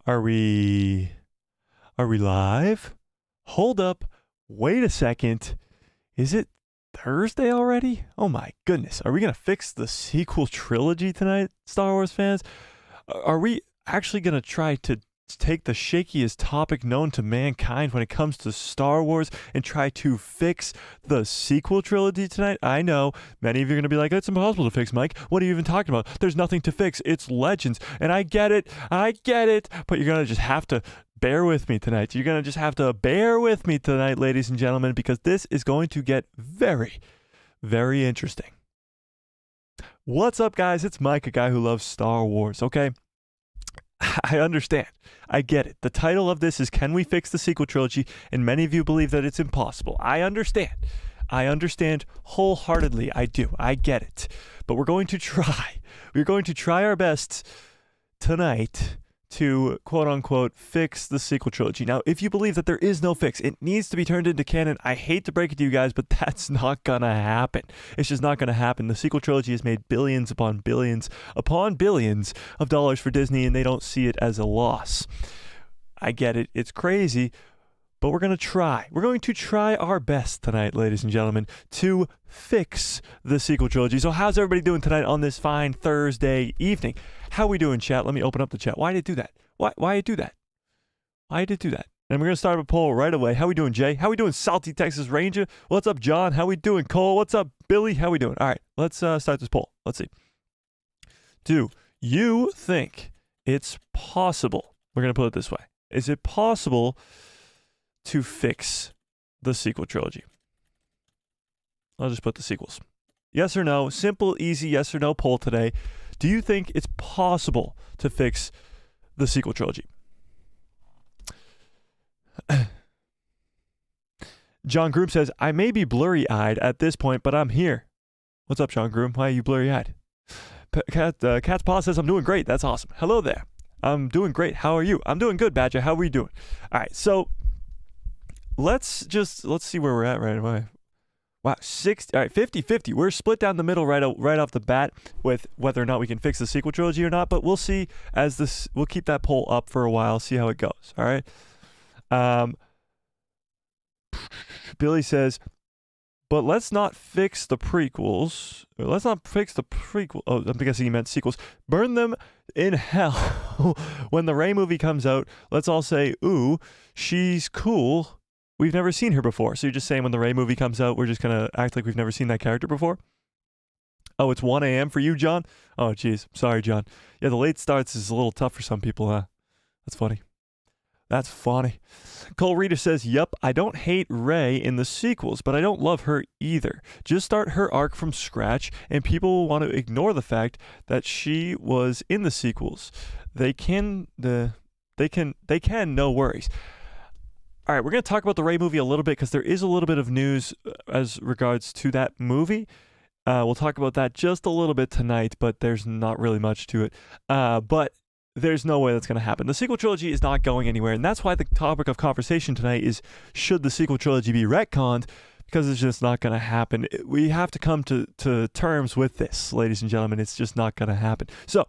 Are we live? Hold up. Wait a second. Is it Thursday already? Oh my goodness. Are we going to fix the sequel trilogy tonight, Star Wars fans? Are we actually going to try to take the shakiest topic known to mankind when it comes to Star Wars and try to fix the sequel trilogy tonight? I know many of you are going to be like, it's impossible to fix, Mike. What are you even talking about? There's nothing to fix. It's Legends. And I get it. But you're going to just have to bear with me tonight. You're going to just have to bear with me tonight, ladies and gentlemen, because this is going to get very, very interesting. What's up, guys? It's Mike, a guy who loves Star Wars, okay? I understand. I get it. The title of this is Can We Fix the Sequel Trilogy? And many of you believe that it's impossible. I understand. I understand wholeheartedly. I do. I get it. But we're going to try. We're going to try our best tonight to, quote unquote, fix the sequel trilogy. Now, if you believe that there is no fix, it needs to be turned into canon. I hate to break it to you guys, but that's not gonna happen. It's just not gonna happen. The sequel trilogy has made billions upon billions of dollars for Disney, and they don't see it as a loss. I get it. It's crazy, but we're going to try. We're going to try our best tonight, ladies and gentlemen, to fix the sequel trilogy. So how's everybody doing tonight on this fine Thursday evening? How we doing, chat? Let me open up the chat. Why did it do that? Why did it do that? Why did it do that? And we're going to start a poll right away. How we doing, Jay? How we doing, Salty Texas Ranger? What's up, John? How we doing, Cole? What's up, Billy? How we doing? All right, let's start this poll. Let's see. Do you think it's possible? We're going to put it this way. Is it possible to fix the sequel trilogy? I'll just put the sequels. Yes or no? Simple, easy yes or no poll today. Do you think it's possible to fix the sequel trilogy? John Groom says, I may be blurry-eyed at this point, but I'm here. What's up, John Groom? Why are you blurry-eyed? Cat's Paw says, I'm doing great. That's awesome. Hello there. I'm doing great. How are you? I'm doing good, Badger. How are we doing? All right, so let's see where we're at right away. Wow, 60. All right, 50-50. We're split down the middle right off the bat with whether or not we can fix the sequel trilogy or not. But we'll see as this. We'll keep that poll up for a while. See how it goes. All right. Billy says, but let's not fix the prequels. Let's not fix the prequel. Oh, I'm guessing he meant sequels. Burn them in hell when the Rey movie comes out. Let's all say, ooh, she's cool. We've never seen her before. So you're just saying when the Rey movie comes out, we're just going to act like we've never seen that character before? Oh, it's 1 a.m. for you, John? Oh, geez. Sorry, John. Yeah, the late starts is a little tough for some people, huh? That's funny. That's funny. Cole Reader says, yep, I don't hate Rey in the sequels, but I don't love her either. Just start her arc from scratch, and people will want to ignore the fact that she was in the sequels. They can, no worries. All right, we're going to talk about the Rey movie a little bit because there is a little bit of news as regards to that movie. We'll talk about that just a little bit tonight, but there's not really much to it. But there's no way that's going to happen. The sequel trilogy is not going anywhere, and that's why the topic of conversation tonight is, should the sequel trilogy be retconned? Because it's just not going to happen. We have to come to terms with this, ladies and gentlemen. It's just not going to happen. So,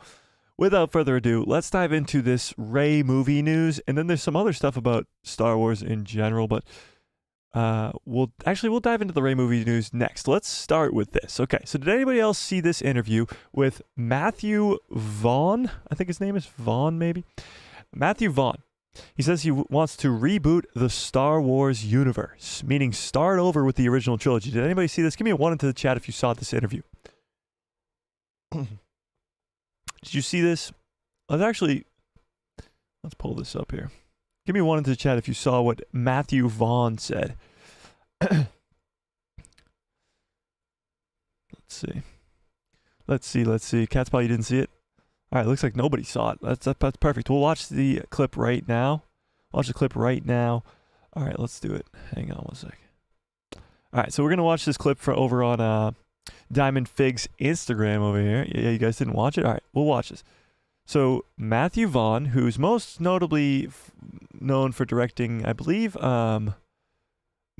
without further ado, let's dive into this Rey movie news, and then there's some other stuff about Star Wars in general, but we'll dive into the Rey movie news next. Let's start with this. Okay, so did anybody else see this interview with Matthew Vaughn? I think his name is Vaughn, maybe? Matthew Vaughn. He says he wants to reboot the Star Wars universe, meaning start over with the original trilogy. Did anybody see this? Give me a 1 into the chat if you saw this interview. Did you see this? Let's pull this up here. Give me 1 into the chat if you saw what Matthew Vaughn said. Let's see. Cat's Paw, you didn't see it? All right, looks like nobody saw it. That's perfect. We'll watch the clip right now. Watch the clip right now. All right, let's do it. Hang on 1 second. All right, so we're going to watch this clip over on Diamond Fig's Instagram over here. Yeah, you guys didn't watch it? All right, we'll watch this. So Matthew Vaughn, who's most notably known for directing, I believe,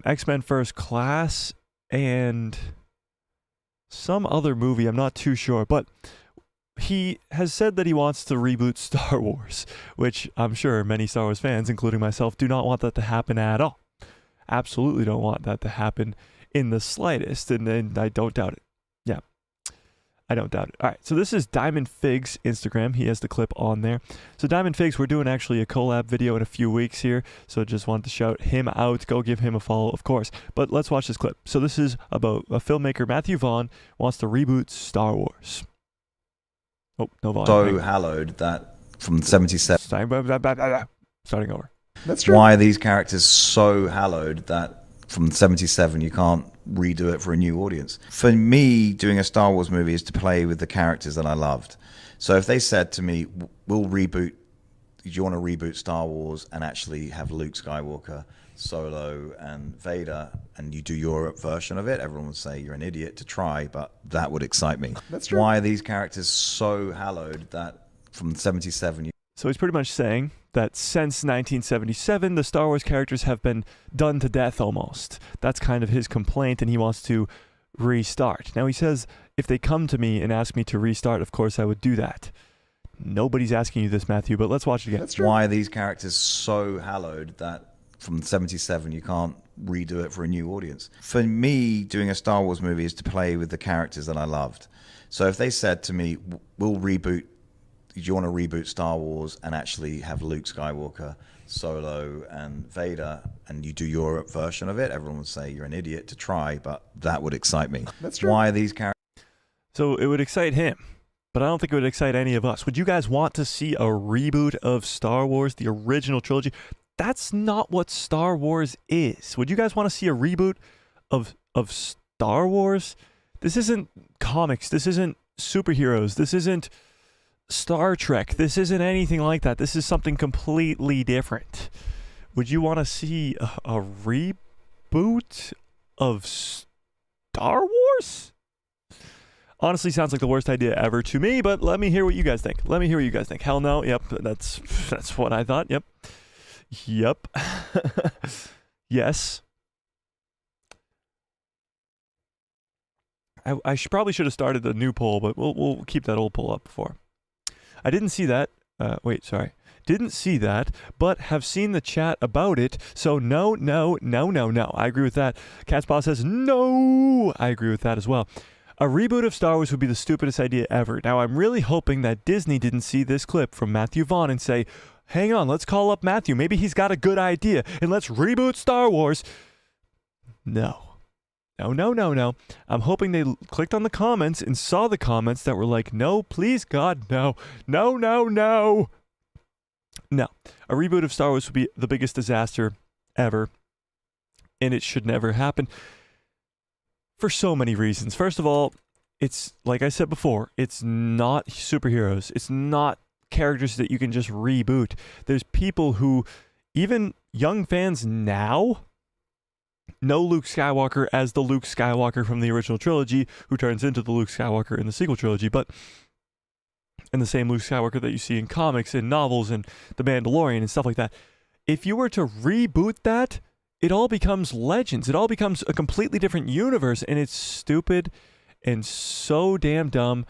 X-Men First Class and some other movie, I'm not too sure, but he has said that he wants to reboot Star Wars, which I'm sure many Star Wars fans, including myself, do not want that to happen at all. Absolutely don't want that to happen in the slightest, and I don't doubt it. Yeah, I don't doubt it. All right, so this is Diamond Fig's Instagram. He has the clip on there. So Diamond Figs, we're doing actually a collab video in a few weeks here, so just wanted to shout him out. Go give him a follow, of course. But let's watch this clip. So this is about a filmmaker, Matthew Vaughn, wants to reboot Star Wars. Oh, no volume. So hallowed that from 77. Starting over. That's true. Why are these characters so hallowed that from 77 you can't redo it for a new audience? For me, doing a Star Wars movie is to play with the characters that I loved. So if they said to me, we'll reboot, do you want to reboot Star Wars and actually have Luke Skywalker, Solo, and Vader, and you do your version of it, everyone would say you're an idiot to try, but that would excite me. That's true. Why are these characters so hallowed that from 77 you... So he's pretty much saying that since 1977, the Star Wars characters have been done to death almost. That's kind of his complaint, and he wants to restart. Now he says, if they come to me and ask me to restart, of course I would do that. Nobody's asking you this, Matthew, but let's watch it again. That's true. Why are these characters so hallowed that from 77 you can't redo it for a new audience? For me, doing a Star Wars movie is to play with the characters that I loved. So if they said to me, we'll reboot, do you want to reboot Star Wars and actually have Luke Skywalker, Solo, and Vader, and you do your version of it, everyone would say you're an idiot to try, but that would excite me. That's true. Why are these characters... So it would excite him, but I don't think it would excite any of us. Would you guys want to see a reboot of Star Wars, the original trilogy? That's not what Star Wars is. Would you guys want to see a reboot of Star Wars? This isn't comics. This isn't superheroes. This isn't Star Trek. This isn't anything like that. This is something completely different. Would you want to see a reboot of Star Wars? Honestly, sounds like the worst idea ever to me, but let me hear what you guys think. Let me hear what you guys think. Hell no. Yep, that's what I thought. Yep. Yes. I probably should have started a new poll, but we'll keep that old poll up before. I didn't see that. Didn't see that, but have seen the chat about it. So no. I agree with that. Catspaw says no. I agree with that as well. A reboot of Star Wars would be the stupidest idea ever. Now, I'm really hoping that Disney didn't see this clip from Matthew Vaughn and say, hang on, let's call up Matthew. Maybe he's got a good idea, and let's reboot Star Wars. No. I'm hoping they clicked on the comments and saw the comments that were like, no, please, God, no. No. A reboot of Star Wars would be the biggest disaster ever, and it should never happen for so many reasons. First of all, it's, like I said before, it's not superheroes. It's not characters that you can just reboot. There's people who, even young fans now, know Luke Skywalker as the Luke Skywalker from the original trilogy, who turns into the Luke Skywalker in the sequel trilogy, and the same Luke Skywalker that you see in comics and novels and The Mandalorian and stuff like that. If you were to reboot that, it all becomes Legends. It all becomes a completely different universe, and it's stupid and so damn dumb.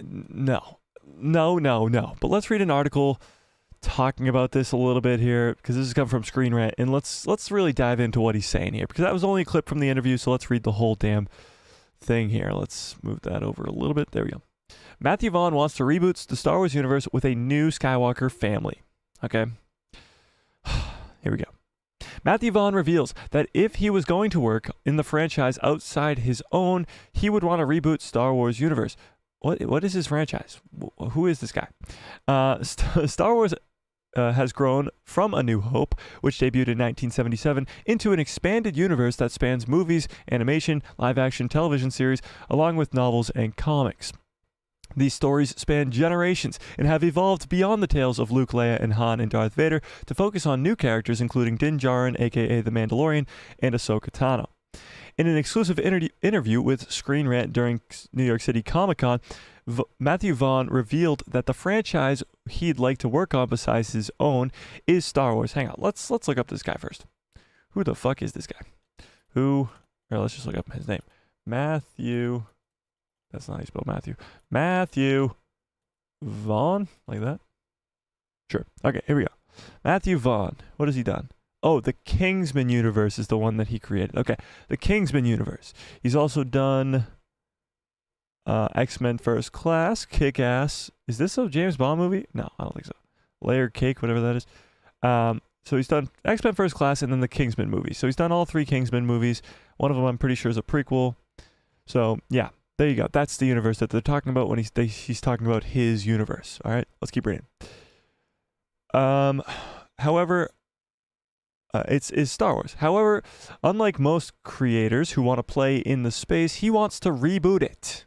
No. But let's read an article talking about this a little bit here, because this is coming from Screen Rant, and let's really dive into what he's saying here, because that was only a clip from the interview, so let's read the whole damn thing here. Let's move that over a little bit. There we go. Matthew Vaughn wants to reboot the Star Wars universe with a new Skywalker family. Okay. Here we go. Matthew Vaughn reveals that if he was going to work in the franchise outside his own, he would want to reboot Star Wars universe. What is his franchise? Who is this guy? Star Wars has grown from A New Hope, which debuted in 1977, into an expanded universe that spans movies, animation, live-action television series, along with novels and comics. These stories span generations and have evolved beyond the tales of Luke, Leia, and Han and Darth Vader to focus on new characters including Din Djarin, aka The Mandalorian, and Ahsoka Tano. In an exclusive interview with Screen Rant during New York City Comic-Con, Matthew Vaughn revealed that the franchise he'd like to work on besides his own is Star Wars. Hang on, let's look up this guy first. Who the fuck is this guy? Let's just look up his name. Matthew. That's not how you spell Matthew. Matthew Vaughn, like that? Sure. Okay, here we go. Matthew Vaughn. What has he done? Oh, the Kingsman universe is the one that he created. Okay, the Kingsman universe. He's also done X-Men First Class, Kick-Ass. Is this a James Bond movie? No, I don't think so. Layered Cake, whatever that is. So he's done X-Men First Class and then the Kingsman movies. So he's done all 3 Kingsman movies. One of them I'm pretty sure is a prequel. So yeah, there you go. That's the universe that they're talking about when he's talking about his universe. All right, let's keep reading. However, it's Star Wars. However, unlike most creators who want to play in the space, he wants to reboot it.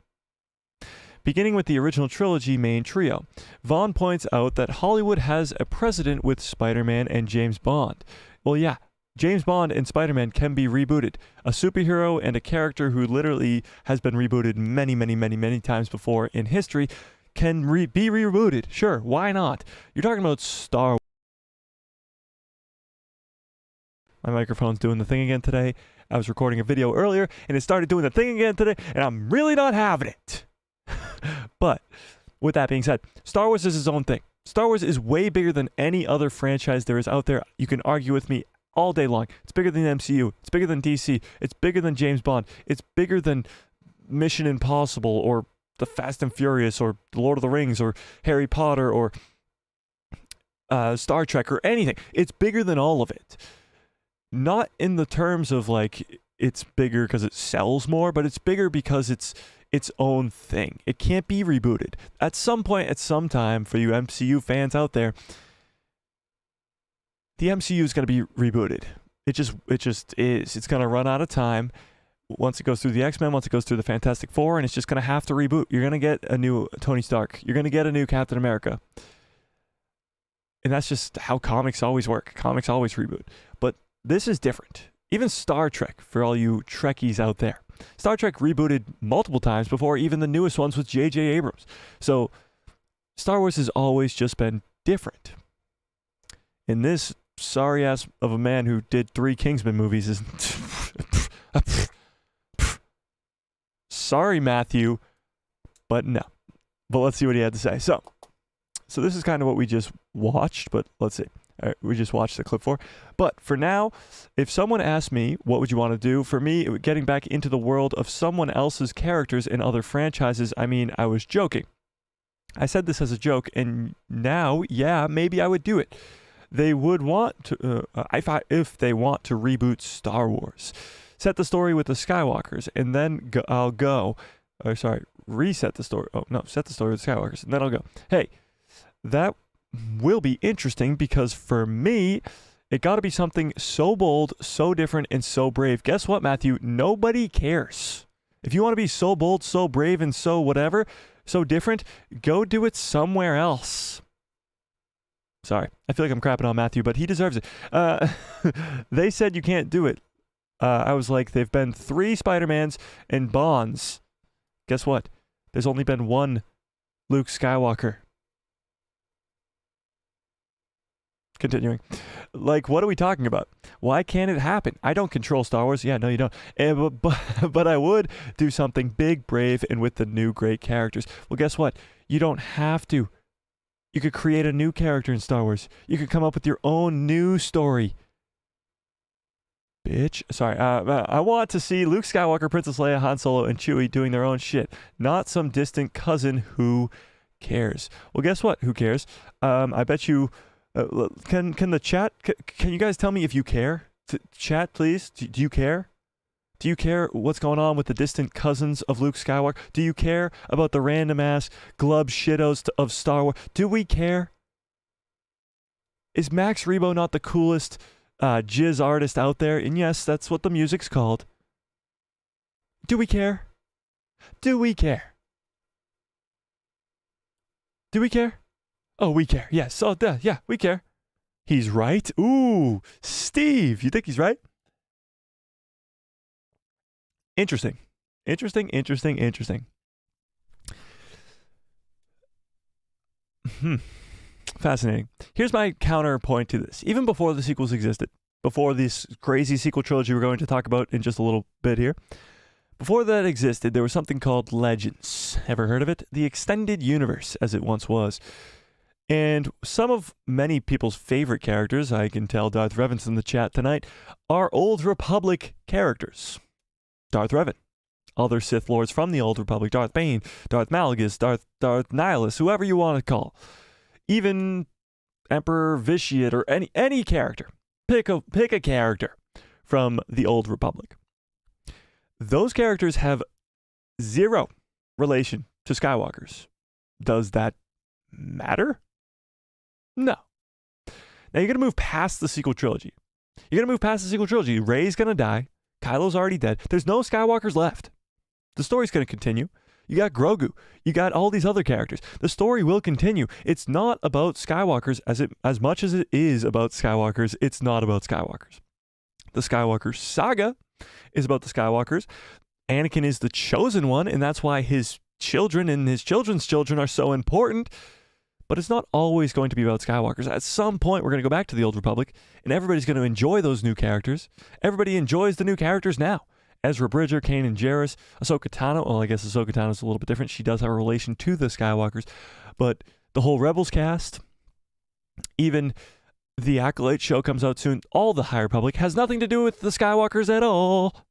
Beginning with the original trilogy main trio, Vaughn points out that Hollywood has a precedent with Spider-Man and James Bond. Well, yeah, James Bond and Spider-Man can be rebooted. A superhero and a character who literally has been rebooted many times before in history can be rebooted. Sure, why not? You're talking about Star Wars. My microphone's doing the thing again today. I was recording a video earlier, and it started doing the thing again today, and I'm really not having it. But with that being said, Star Wars is its own thing. Star Wars is way bigger than any other franchise there is out there. You can argue with me all day long. It's bigger than the MCU. It's bigger than DC. It's bigger than James Bond. It's bigger than Mission Impossible or The Fast and Furious or Lord of the Rings or Harry Potter or Star Trek or anything. It's bigger than all of it. Not in the terms of like it's bigger because it sells more, but it's bigger because it's its own thing. It can't be rebooted. At some point, at some time, for you MCU fans out there, the MCU is going to be rebooted. It just is. It's going to run out of time once it goes through the X-Men, once it goes through the Fantastic Four, and it's just going to have to reboot. You're going to get a new Tony Stark. You're going to get a new Captain America. And that's just how comics always work. Comics always reboot. But this is different. Even Star Trek, for all you Trekkies out there. Star Trek rebooted multiple times before even the newest ones with J.J. Abrams. So Star Wars has always just been different. And this sorry ass of a man who did 3 Kingsman movies is... Sorry, Matthew, but no. But let's see what he had to say. So this is kind of what we just watched, but let's see. All right, we just watched the clip for. But for now, if someone asked me, what would you want to do? For me, getting back into the world of someone else's characters in other franchises, I mean, I was joking. I said this as a joke, and now, yeah, maybe I would do it. They would want to, if they want to reboot Star Wars. Set the story with the Skywalkers, and then reset the story. Oh, no, set the story with the Skywalkers, and then I'll go, hey, that will be interesting because for me, it got to be something so bold, so different, and so brave. Guess what, Matthew? Nobody cares. If you want to be so bold, so brave, and so whatever, so different, go do it somewhere else. Sorry, I feel like I'm crapping on Matthew, but he deserves it. They said you can't do it. I was like, they've been 3 Spider-Mans and Bonds. Guess what? There's only been 1 Luke Skywalker. Continuing. Like, what are we talking about? Why can't it happen? I don't control Star Wars. Yeah, no, you don't. But I would do something big, brave, and with the new great characters. Well, guess what? You don't have to. You could create a new character in Star Wars. You could come up with your own new story. Bitch. Sorry. I want to see Luke Skywalker, Princess Leia, Han Solo, and Chewie doing their own shit. Not some distant cousin who cares. Well, guess what? Who cares? I bet you... Can the chat... Can you guys tell me if you care? Chat, please. Do you care? Do you care what's going on with the distant cousins of Luke Skywalker? Do you care about the random-ass glub shittos of Star Wars? Do we care? Is Max Rebo not the coolest jizz artist out there? And yes, that's what the music's called. Do we care? Do we care? Do we care? Oh, we care. Yes. Oh, yeah, we care. He's right. Ooh, Steve, you think he's right? Interesting. Fascinating. Here's my counterpoint to this. Even before the sequels existed, before this crazy sequel trilogy we're going to talk about in just a little bit here, Before that existed, there was something called Legends. Ever heard of it? The extended universe, as it once was. And some of many people's favorite characters, I can tell Darth Revan's in the chat tonight, are Old Republic characters. Darth Revan, other Sith Lords from the Old Republic, Darth Bane, Darth Malgus, Darth Nihilus, whoever you want to call. Even Emperor Vitiate or any character. Pick a character from the Old Republic. Those characters have zero relation to Skywalkers. Does that matter? No. Now you're going to move past the sequel trilogy. Rey's going to die. Kylo's already dead. There's no Skywalkers left. The story's going to continue. You got Grogu. You got all these other characters. The story will continue. It's not about Skywalkers as much as it is about Skywalkers. It's not about Skywalkers. The Skywalker saga is about the Skywalkers. Anakin is the chosen one, and that's why his children and his children's children are so important. But it's not always going to be about Skywalkers. At some point, we're going to go back to the Old Republic, and everybody's going to enjoy those new characters. Everybody enjoys the new characters now. Ezra Bridger, Kanan Jarrus, Ahsoka Tano. Well, I guess Ahsoka Tano is a little bit different. She does have a relation to the Skywalkers. But the whole Rebels cast, even the Acolyte show comes out soon. All the High Republic has nothing to do with the Skywalkers at all.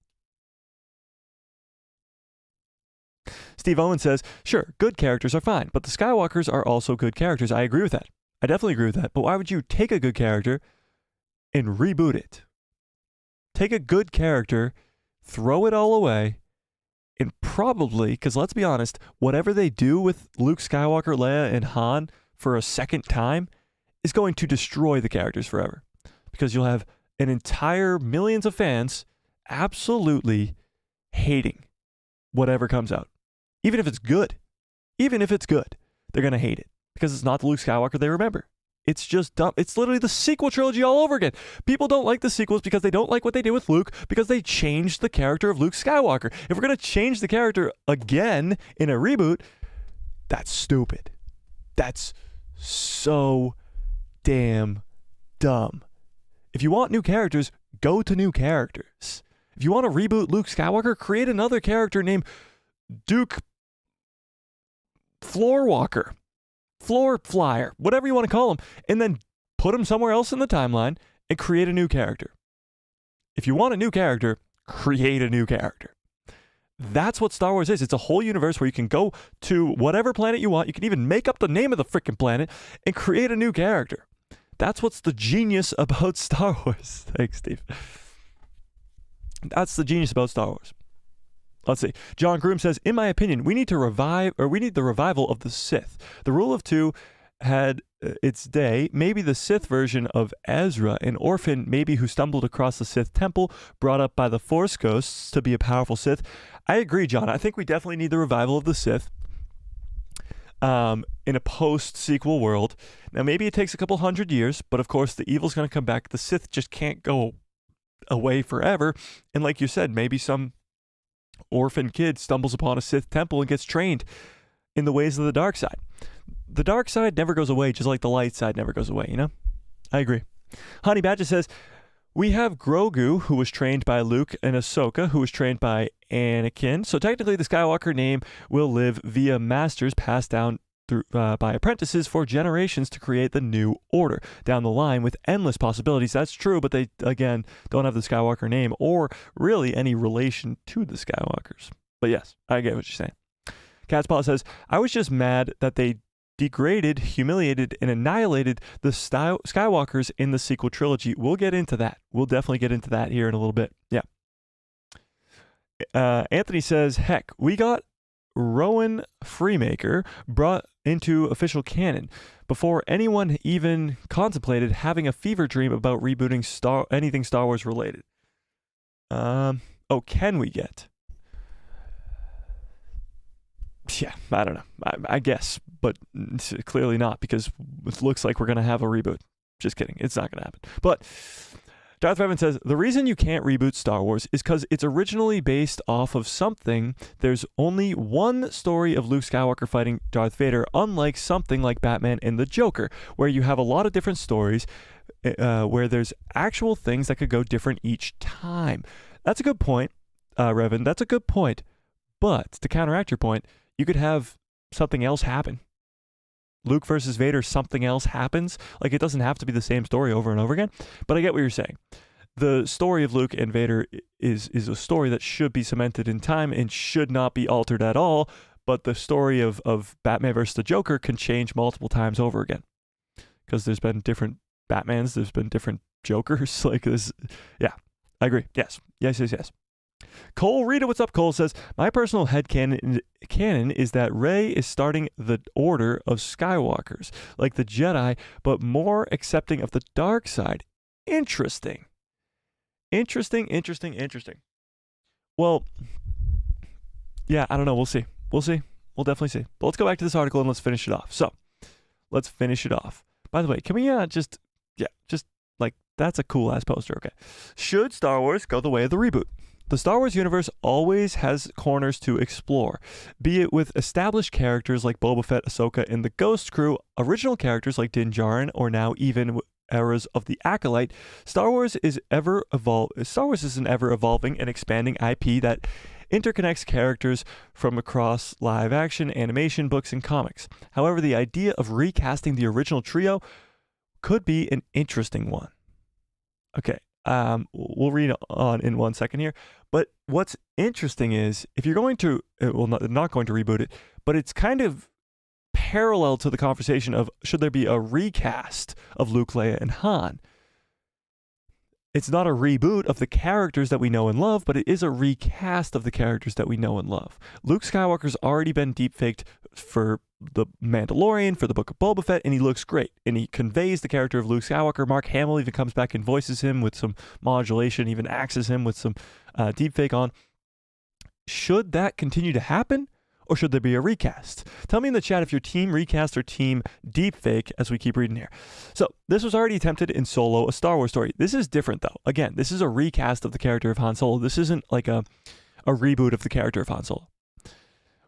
Steve Owen says, sure, good characters are fine, but the Skywalkers are also good characters. I agree with that. I definitely agree with that. But why would you take a good character and reboot it? Take a good character, throw it all away, and probably, because let's be honest, whatever they do with Luke Skywalker, Leia, and Han for a second time is going to destroy the characters forever. Because you'll have an entire millions of fans absolutely hating whatever comes out. Even if it's good, they're going to hate it because it's not the Luke Skywalker they remember. It's just dumb. It's literally the sequel trilogy all over again. People don't like the sequels because they don't like what they did with Luke because they changed the character of Luke Skywalker. If we're going to change the character again in a reboot, that's stupid. That's so damn dumb. If you want new characters, go to new characters. If you want to reboot Luke Skywalker, create another character named Duke Floorwalker, Floor Flyer, whatever you want to call him, and then put him somewhere else in the timeline and create a new character. If you want a new character, create a new character. That's what Star Wars is. It's a whole universe where you can go to whatever planet you want. You can even make up the name of the freaking planet and create a new character. That's what's the genius about Star Wars. Thanks, Steve. That's the genius about Star Wars. Let's see. John Groom says, in my opinion, we need the revival of the Sith. The Rule of Two had its day. Maybe the Sith version of Ezra, an orphan maybe who stumbled across the Sith temple, brought up by the Force ghosts to be a powerful Sith. I agree, John. I think we definitely need the revival of the Sith in a post-sequel world. Now, maybe it takes a couple hundred years, but of course the evil's going to come back. The Sith just can't go away forever. And like you said, maybe some orphan kid stumbles upon a Sith temple and gets trained in the ways of the dark side. The dark side never goes away, just like the light side never goes away, you know? I agree. Honey Badger says, we have Grogu, who was trained by Luke, and Ahsoka, who was trained by Anakin. So technically the Skywalker name will live via masters passed down through, by apprentices for generations to create the new order down the line with endless possibilities. That's true, but they, again, don't have the Skywalker name or really any relation to the Skywalkers. But yes, I get what you're saying. Catspaw says, I was just mad that they degraded, humiliated, and annihilated the Skywalkers in the sequel trilogy. We'll get into that. We'll definitely get into that here in a little bit. Yeah. Anthony says, heck, we got Rowan Freemaker brought into official canon before anyone even contemplated having a fever dream about rebooting anything Star Wars related. Can we get? Yeah, I don't know. I guess, but clearly not because it looks like we're going to have a reboot. Just kidding. It's not going to happen. But Darth Revan says, the reason you can't reboot Star Wars is because it's originally based off of something. There's only one story of Luke Skywalker fighting Darth Vader, unlike something like Batman and the Joker, where you have a lot of different stories where there's actual things that could go different each time. That's a good point. Revan. That's a good point. But to counteract your point, you could have something else happen. Luke versus Vader, something else happens. Like, it doesn't have to be the same story over and over again. But I get what you're saying. The story of Luke and Vader is a story that should be cemented in time and should not be altered at all. But the story of Batman versus the Joker can change multiple times over again. Because there's been different Batmans, there's been different Jokers. Like this. Yeah, I agree. Yes. Cole Rita, what's up? Cole says, my personal headcanon is that Rey is starting the order of Skywalkers, like the Jedi, but more accepting of the dark side. Interesting. Well, yeah, I don't know. We'll see. We'll definitely see. But let's go back to this article and let's finish it off. So, let's finish it off. By the way, can we just like, that's a cool ass poster. Okay. Should Star Wars go the way of the reboot? The Star Wars universe always has corners to explore, be it with established characters like Boba Fett, Ahsoka, and the Ghost Crew, original characters like Din Djarin, or now even eras of the Acolyte. Star Wars is an ever evolving and expanding IP that interconnects characters from across live action, animation, books, and comics. However, the idea of recasting the original trio could be an interesting one. Okay. We'll read on in 1 second here. But what's interesting is if you're going to, not going to reboot it, but it's kind of parallel to the conversation of should there be a recast of Luke, Leia, and Han. It's not a reboot of the characters that we know and love, but it is a recast of the characters that we know and love. Luke Skywalker's already been deepfaked for The Mandalorian, for the Book of Boba Fett, and he looks great. And he conveys the character of Luke Skywalker. Mark Hamill even comes back and voices him with some modulation, even axes him with some deepfake on. Should that continue to happen? Or should there be a recast? Tell me in the chat if you're team recast or team deepfake as we keep reading here. So this was already attempted in Solo, a Star Wars story. This is different though. Again, this is a recast of the character of Han Solo. This isn't like a reboot of the character of Han Solo.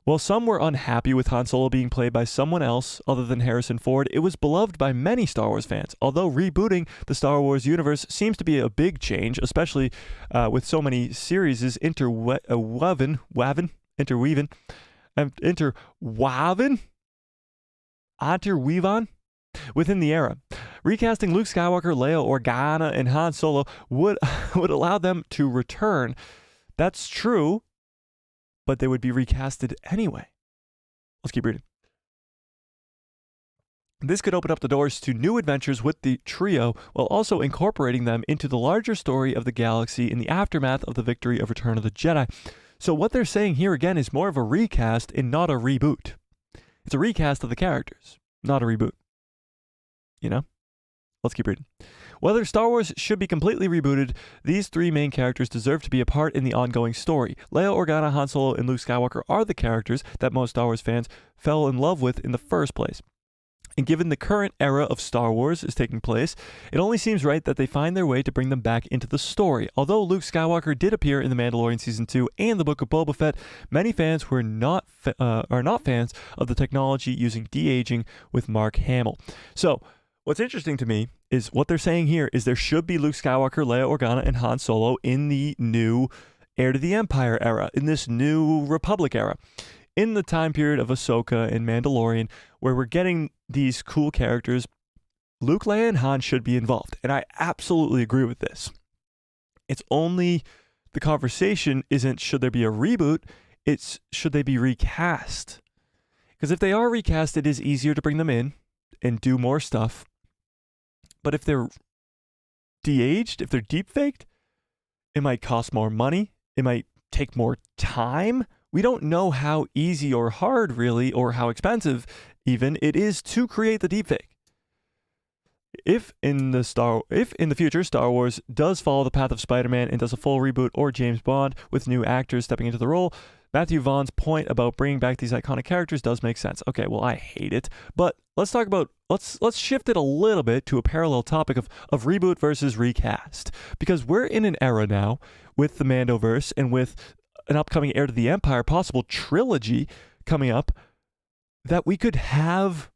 While some were unhappy with Han Solo being played by someone else other than Harrison Ford, it was beloved by many Star Wars fans. Although rebooting the Star Wars universe seems to be a big change, especially with so many series interweaving within the era. Recasting Luke Skywalker, Leia Organa, and Han Solo would allow them to return. That's true, but they would be recasted anyway. Let's keep reading. This could open up the doors to new adventures with the trio while also incorporating them into the larger story of the galaxy in the aftermath of the victory of Return of the Jedi. So what they're saying here again is more of a recast and not a reboot. It's a recast of the characters, not a reboot. You know? Let's keep reading. Whether Star Wars should be completely rebooted, these three main characters deserve to be a part in the ongoing story. Leia Organa, Han Solo, and Luke Skywalker are the characters that most Star Wars fans fell in love with in the first place. And given the current era of Star Wars is taking place, it only seems right that they find their way to bring them back into the story. Although Luke Skywalker did appear in The Mandalorian Season 2 and the Book of Boba Fett, many fans are not fans of the technology using de-aging with Mark Hamill. So, what's interesting to me is what they're saying here is there should be Luke Skywalker, Leia Organa, and Han Solo in the new Heir to the Empire era, in this new Republic era. In the time period of Ahsoka and Mandalorian, where we're getting these cool characters, Luke, Leia, and Han should be involved. And I absolutely agree with this. It's only, the conversation isn't should there be a reboot, it's should they be recast. Because if they are recast, it is easier to bring them in and do more stuff. But if they're de-aged, if they're deep-faked, it might cost more money. It might take more time. We don't know how easy or hard, really, or how expensive, even, it is to create the deepfake. If in the future Star Wars does follow the path of Spider-Man and does a full reboot, or James Bond with new actors stepping into the role, Matthew Vaughn's point about bringing back these iconic characters does make sense. Okay, well, I hate it, but let's shift it a little bit to a parallel topic of reboot versus recast, because we're in an era now with the Mandoverse and with an upcoming Heir to the Empire possible trilogy coming up, that we could have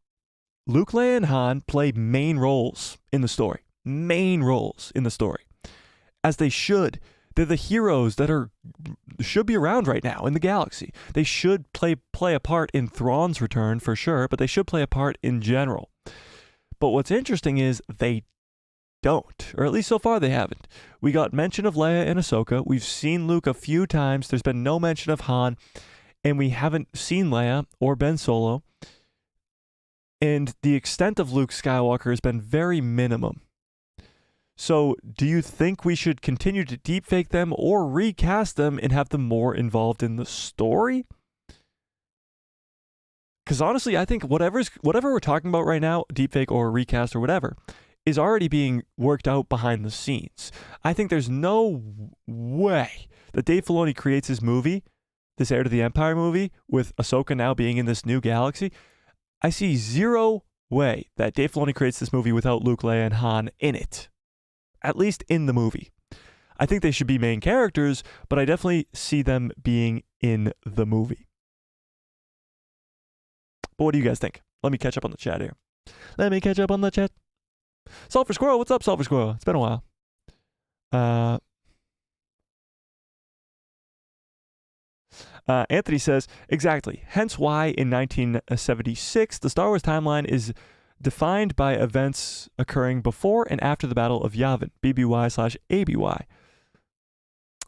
Luke, Leia, and Han play main roles in the story. Main roles in the story. As they should. They're the heroes that should be around right now in the galaxy. They should play a part in Thrawn's return for sure, but they should play a part in general. But what's interesting is they don't, or at least so far they haven't. We got mention of Leia and Ahsoka. We've seen Luke a few times. There's been no mention of Han, and we haven't seen Leia or Ben Solo. And the extent of Luke Skywalker has been very minimum. So, do you think we should continue to deepfake them or recast them and have them more involved in the story? Because honestly, I think whatever we're talking about right now, deepfake or recast or whatever, is already being worked out behind the scenes. I think there's no way that Dave Filoni creates his movie, this Heir to the Empire movie, with Ahsoka now being in this new galaxy. I see zero way that Dave Filoni creates this movie without Luke, Leia, and Han in it. At least in the movie. I think they should be main characters, but I definitely see them being in the movie. But what do you guys think? Let me catch up on the chat here. Let me catch up on the chat. Sulfur Squirrel, what's up, Sulfur Squirrel? It's been a while. Anthony says, exactly. Hence why in 1976, the Star Wars timeline is defined by events occurring before and after the Battle of Yavin, BBY/ABY.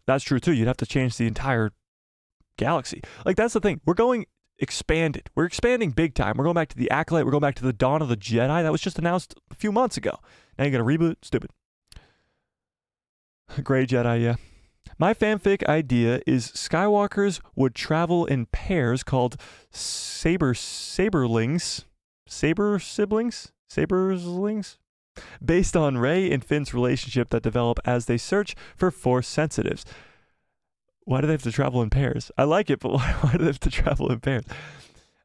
That's true too. You'd have to change the entire galaxy. Like, that's the thing. We're going expanded. We're expanding big time. We're going back to the Acolyte. We're going back to the Dawn of the Jedi. That was just announced a few months ago. Now you're going to reboot? Stupid. Gray Jedi, yeah. My fanfic idea is Skywalkers would travel in pairs called Saberlings, based on Rey and Finn's relationship that develop as they search for Force sensitives. Why do they have to travel in pairs? I like it, but why do they have to travel in pairs?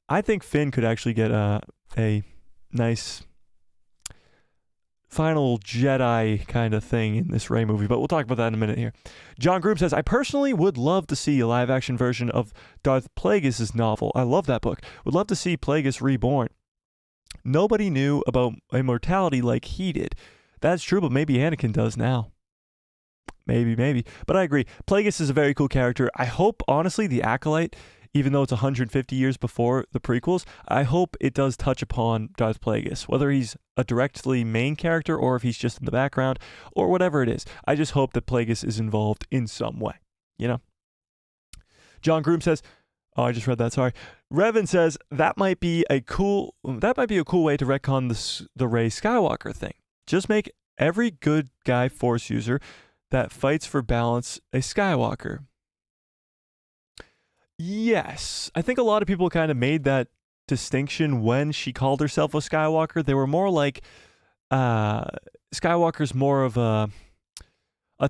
I think Finn could actually get a nice final Jedi kind of thing in this Rey movie, but we'll talk about that in a minute here. John Groom says, I personally would love to see a live-action version of Darth Plagueis' novel. I love that book. Would love to see Plagueis reborn. Nobody knew about immortality like he did. That's true, but maybe Anakin does now. Maybe. But I agree. Plagueis is a very cool character. I hope, honestly, the Acolyte, even though it's 150 years before the prequels, I hope it does touch upon Darth Plagueis, whether he's a directly main character or if he's just in the background or whatever it is. I just hope that Plagueis is involved in some way, you know? John Groom says, oh, I just read that, sorry. Revan says, that might be a cool way to retcon the Rey Skywalker thing. Just make every good guy Force user that fights for balance a Skywalker. Yes, I think a lot of people kind of made that distinction when she called herself a Skywalker. They were more like Skywalker's more of a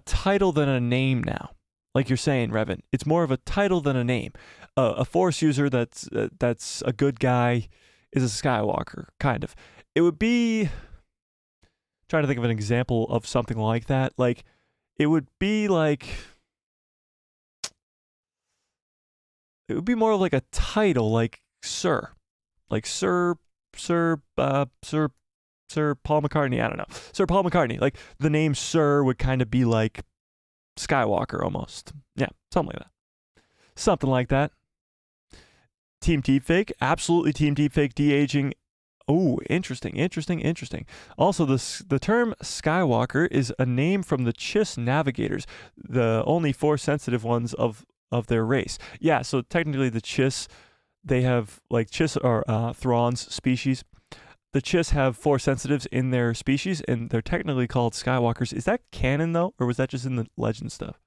title than a name now. Like you're saying, Revan, it's more of a title than a name. A Force user that's a good guy is a Skywalker, kind of. It would be, trying to think of an example of something like that. Like, it would be like, it would be more of like a title, like Sir. Like Sir Paul McCartney. I don't know. Sir Paul McCartney. Like, the name Sir would kind of be like Skywalker almost. Yeah, something like that. Something like that. Team Deepfake. Absolutely Team Deepfake. De-aging. Oh, interesting. Also, the term Skywalker is a name from the Chiss navigators, the only Force-sensitive ones of their race. Yeah, so technically the Chiss, they have, like, Chiss are Thrawn's species. The Chiss have Force sensitives in their species, and they're technically called Skywalkers. Is that canon, though, or was that just in the legend stuff?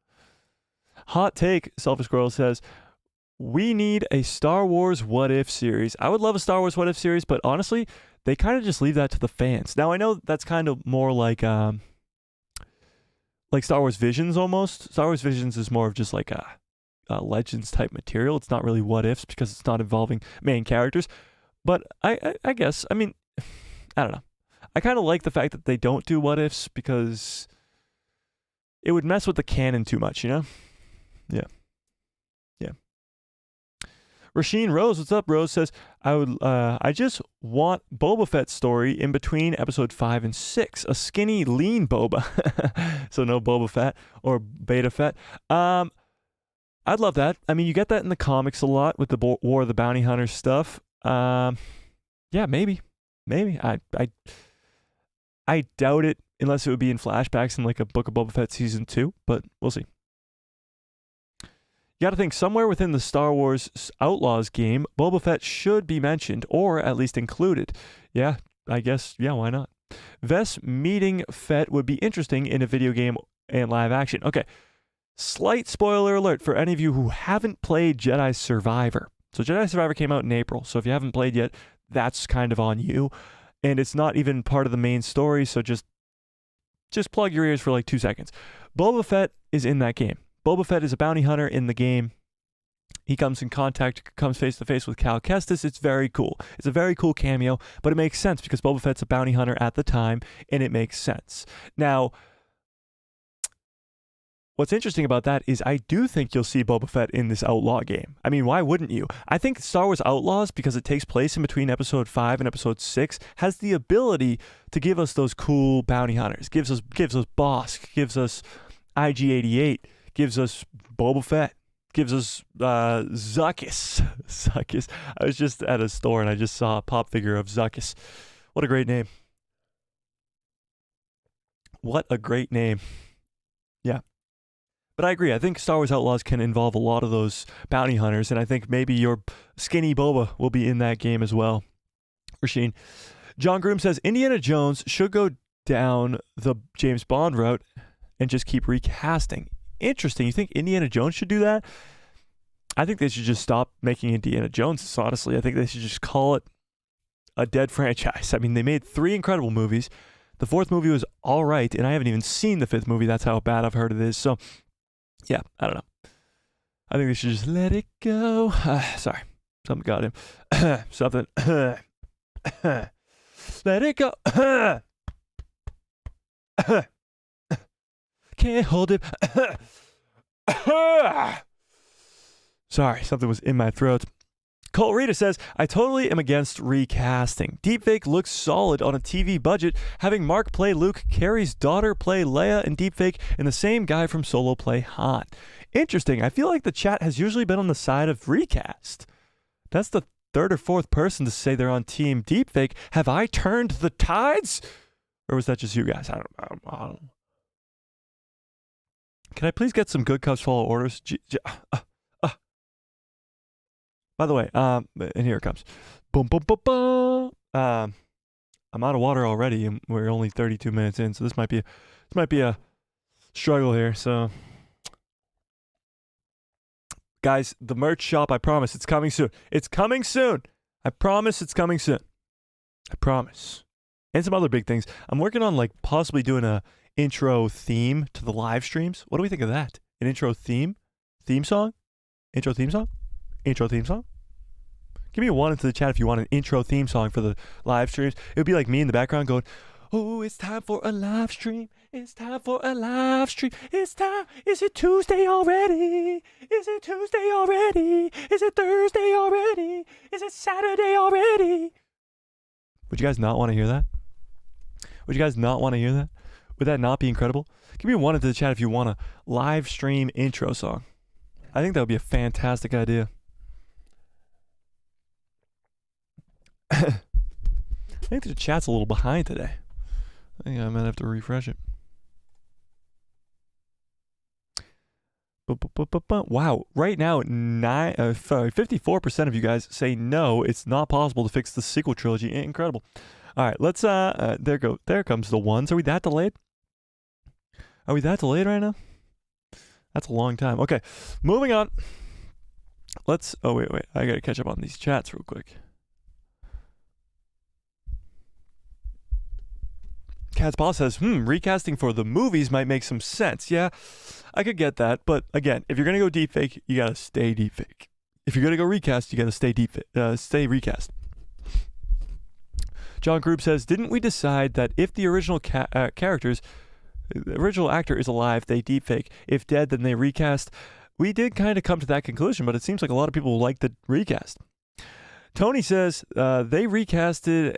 Hot take, Selfish Squirrel says, we need a Star Wars What If series. I would love a Star Wars What If series, but honestly, they kind of just leave that to the fans. Now, I know that's kind of more like Star Wars Visions almost. Star Wars Visions is more of just like a Legends type material. It's not really What Ifs because it's not involving main characters. But I guess, I mean, I don't know. I kind of like the fact that they don't do What Ifs because it would mess with the canon too much, you know? Yeah. Rasheen Rose, what's up? Rose says, I just want Boba Fett's story in between episode 5 and 6. A skinny, lean Boba. So no Boba Fett or Beta Fett. I'd love that. I mean, you get that in the comics a lot with the War of the Bounty Hunters stuff. Yeah, maybe. I doubt it, unless it would be in flashbacks in like a Book of Boba Fett season 2, but we'll see. You got to think somewhere within the Star Wars Outlaws game, Boba Fett should be mentioned, or at least included. Yeah, I guess, yeah, why not? Vess meeting Fett would be interesting in a video game and live action. Okay, slight spoiler alert for any of you who haven't played Jedi Survivor. So Jedi Survivor came out in April, so if you haven't played yet, that's kind of on you. And it's not even part of the main story, so just plug your ears for like 2 seconds. Boba Fett is in that game. Boba Fett is a bounty hunter in the game. He comes face to face with Cal Kestis. It's very cool. It's a very cool cameo, but it makes sense because Boba Fett's a bounty hunter at the time, and it makes sense. Now, what's interesting about that is I do think you'll see Boba Fett in this Outlaw game. I mean, why wouldn't you? I think Star Wars Outlaws, because it takes place in between episode 5 and episode 6, has the ability to give us those cool bounty hunters. Gives us Bosk, gives us IG-88, gives us Boba Fett, gives us Zuckuss. Zuckuss. I was just at a store and I just saw a pop figure of Zuckuss. What a great name. What a great name. Yeah. But I agree. I think Star Wars Outlaws can involve a lot of those bounty hunters, and I think maybe your skinny Boba will be in that game as well. Rasheen. John Groom says, Indiana Jones should go down the James Bond route and just keep recasting. Interesting. You think Indiana Jones should do that? I think they should just stop making Indiana Jones, honestly. I think they should just call it a dead franchise. I mean, they made 3 incredible movies. The 4th movie was all right, and I haven't even seen the 5th movie. That's how bad I've heard it is. So, yeah, I don't know. I think they should just let it go. Sorry. Something got him. Something. Let it go. Can't hold it. Sorry, something was in my throat. Colt Rita says, I totally am against recasting. Deepfake looks solid on a TV budget. Having Mark play Luke, Carrie's daughter play Leia in Deepfake, and the same guy from Solo play Han. Interesting. I feel like the chat has usually been on the side of recast. That's the 3rd or 4th person to say they're on Team Deepfake. Have I turned the tides? Or was that just you guys? I don't know. Can I please get some good cups follow orders? By the way, and here it comes. Boom, boom, boom, boom. I'm out of water already, and we're only 32 minutes in, so this might be a struggle here. So, guys, the merch shop, I promise, it's coming soon. It's coming soon. I promise it's coming soon. I promise. And some other big things. I'm working on like possibly doing a intro theme to the live streams. What do we think of that? An intro theme song? Intro theme song? Intro theme song? Give me a 1 into the chat if you want an intro theme song for the live streams. It would be like me in the background going, oh, it's time for a live stream. It's time for a live stream. It's time. Is it Tuesday already? Is it Tuesday already? Is it Thursday already? Is it Saturday already? Would you guys not want to hear that? Would you guys not want to hear that? Would that not be incredible? Give me a 1 into the chat if you want a live stream intro song. I think that would be a fantastic idea. I think the chat's a little behind today. I think I might have to refresh it. Wow. Right now, 54% of you guys say no, it's not possible to fix the sequel trilogy. Incredible. All right, let's, there comes the ones. Are we that delayed? Are we that delayed right now? That's a long time. Okay, moving on. Oh, wait. I got to catch up on these chats real quick. Cat's Paul says, recasting for the movies might make some sense. Yeah, I could get that. But again, if you're going to go deepfake, you got to stay deepfake. If you're going to go recast, you got to stay recast. John Group says, didn't we decide that if the original the original actor is alive, they deepfake? If dead, then they recast? we did kind of come to that conclusion, but it seems like a lot of people like the recast. Tony says they recasted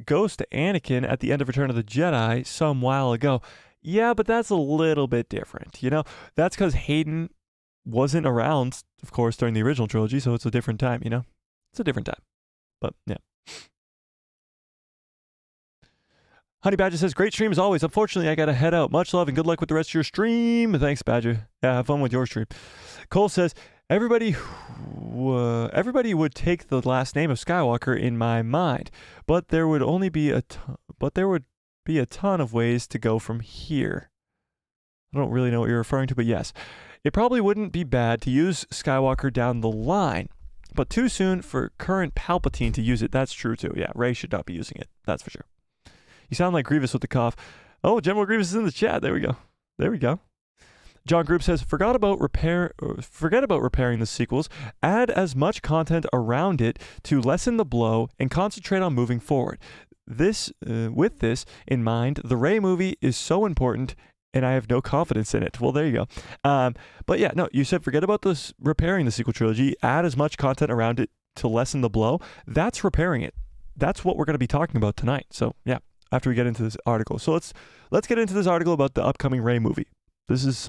Ghost Anakin at the end of Return of the Jedi some while ago. Yeah, but that's a little bit different. That's because Hayden wasn't around, of course, during the original trilogy, so it's a different time, It's a different time. But, yeah. Honey Badger says, great stream as always. Unfortunately, I got to head out. Much love and good luck with the rest of your stream. Thanks, Badger. Yeah, have fun with your stream. Cole says, everybody would take the last name of Skywalker in my mind, but there would be a ton of ways to go from here. I don't really know what you're referring to, but yes. It probably wouldn't be bad to use Skywalker down the line, but too soon for current Palpatine to use it. That's true too. Yeah, Rey should not be using it. That's for sure. You sound like Grievous with the cough. Oh, General Grievous is in the chat. There we go. John Group says, forget about repairing the sequels. Add as much content around it to lessen the blow and concentrate on moving forward. With this in mind, the Rey movie is so important, and I have no confidence in it. Well, there you go. But yeah, no, you said forget about this repairing the sequel trilogy. Add as much content around it to lessen the blow. That's repairing it. That's what we're going to be talking about tonight. So yeah, after we get into this article. So let's get into this article about the upcoming Rey movie. This is